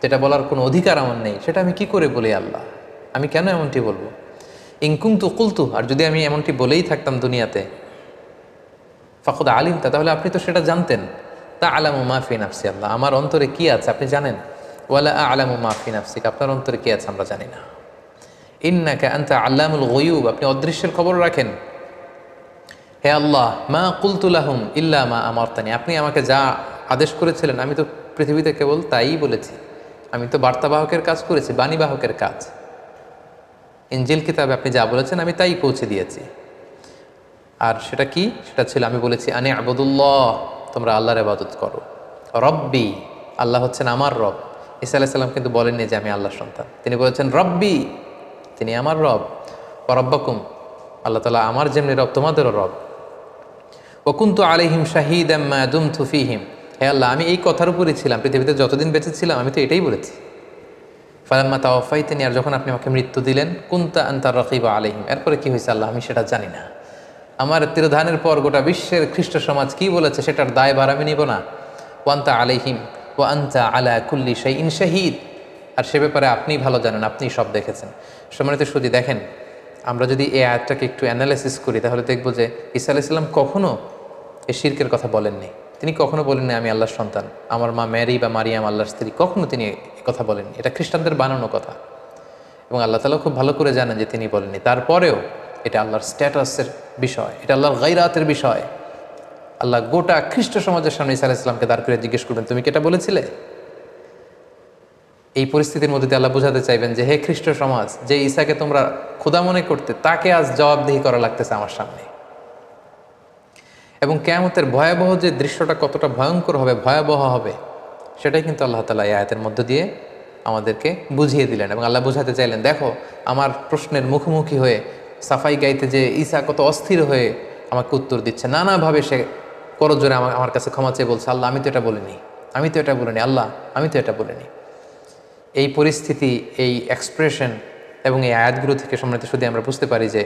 যেটা বলার কোনো অধিকার আমার নেই সেটা আমি কি করে বলি আল্লাহ, আমি কেন এমনটি বলবো? ইন কুনতু কুলতু, আর যদি আমি এমনটি বলেই থাকতাম দুনিয়াতে, ফাকুদ আলিমতা, তাহলে আপনি তো সেটা জানতেন। তাআলামু মা ফি নাফসি, আল্লাহ আমার অন্তরে কি আছে আপনি জানেন। ওয়ালা আ'লামু মা ফি নাফসিক, আপনার অন্তরে কি আছে আমরা জানি না। ইন্নাকা আনতা আল্লামুল গুয়ুব, আপনি অদৃশ্যের খবর রাখেন। হে আল্লাহ মা কুলতু লাহুম ইল্লা মা আমারতানি, আপনি আমাকে যা আদেশ করেছিলেন আমি তো পৃথিবীতে কেবল তাই বলেছি। আমি তো বার্তাবাহকের কাজ করেছি, বাণীবাহকের কাজ। ইনজিল কিতাবে আপনি যা বলেছেন আমি তাই পৌঁছে দিয়েছি। আর সেটা কি? সেটা ছিল আমি বলেছি আনি আবুদুল্লাহ, তোমরা আল্লাহর ইবাদত করো। রব্বি, আল্লাহ হচ্ছেন আমার রব। ঈসা আলাইহিস সালাম কিন্তু বলেননি যে আমি আল্লাহর সন্তান, তিনি বলেছেন রব্বি, তিনি আমার রব। ও রব্বাকুম, আল্লাহ তাআলা আমার যেমনি রব তোমাদেরও রব। ওয়া কুনতু আলাইহিম শাহীদাম মা দুমতু ফীহিম, হে আল্লাহ আমি এই কথার উপরই ছিলাম পৃথিবীতে যতদিন বেঁচে ছিলাম, আমি তো এটাই বলেছি। ফালাম্মা তাওয়াফাইতানি, আর যখন আপনি আমাকে মৃত্যু দিলেন, কুনতা আনতার রাকিবা আলাইহিম, এরপরে কি হয়েছে আল্লাহ আমি সেটা জানি না। আমার তিরোধানের পর গোটা বিশ্বের খ্রিস্ট সমাজ কি বলেছে সেটার দায়ভার আমি নিব না। ওয়ান্তা আলাইহিম ওয়া আনতা আলা কুল্লি শাইইন শাহীদ, আর সে ব্যাপারে আপনি ভালো জানেন, আপনি সব দেখেছেন। সম্মানিত সুধী, দেখেন আমরা যদি এই আয়াতটাকে একটু অ্যানালাইসিস করি তাহলে দেখব যে ঈসা আলাইহিস সালাম কখনো এই শিরকের কথা বলেননি। তিনি কখনো বলেননি আমি আল্লাহর সন্তান, আমার মা ম্যারি বা মারিয়াম আল্লাহর স্ত্রী, কখনো তিনি এই কথা বলেননি। এটা খ্রিস্টানদের বানানো কথা, এবং আল্লাহ তাআলা খুব ভালো করে জানেন যে তিনি বলেননি। তারপরেও এটা আল্লাহর স্ট্যাটাসের বিষয়, এটা আল্লাহর গায়রাতের বিষয়। আল্লাহ গোটা খ্রিস্ট সমাজের সামনে ঈসা আলাইহিস সালামকে দাঁড় করে জিজ্ঞেস করবেন তুমি কি এটা বলেছিলে? এই পরিস্থিতির মধ্যে দিয়ে আল্লাহ বোঝাতে চাইবেন যে হে খ্রিস্ট সমাজ, যে ঈসাকে তোমরা খোদা মনে করতে, তাকে আজ জবাবদিহি করা লাগতেছে আমার সামনে। এবং কিয়ামতের ভয়াবহ যে দৃশ্যটা কতটা ভয়ঙ্কর হবে, ভয়াবহ হবে, সেটাই কিন্তু আল্লাহ তাআলা এই আয়াতের মধ্য দিয়ে আমাদেরকে বুঝিয়ে দিলেন। এবং আল্লাহ বোঝাতে চাইলেন দেখো আমার প্রশ্নের মুখোমুখি হয়ে সাফাই গাইতে যে ঈসা কত অস্থির হয়ে আমাকে উত্তর দিচ্ছে, নানাভাবে সে করজোরে আমার কাছে ক্ষমা চেয়ে বলছে আল্লাহ আমি তো এটা বলিনি, আমি তো এটা বলিনি, আল্লাহ আমি তো এটা বলিনি। এই পরিস্থিতি, এই এক্সপ্রেশন এবং এই আয়াতগুলো থেকে সম্মানিত শুধু আমরা বুঝতে পারি যে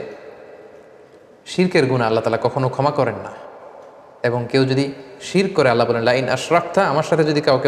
শিরকের গুনাহ আল্লাহ তাআলা কখনো ক্ষমা করেন না। এবং কেউ যদি শিরক করে আল্লাহ বলেন লা ইন আশরাকতা, আমার সাথে যদি কাউকে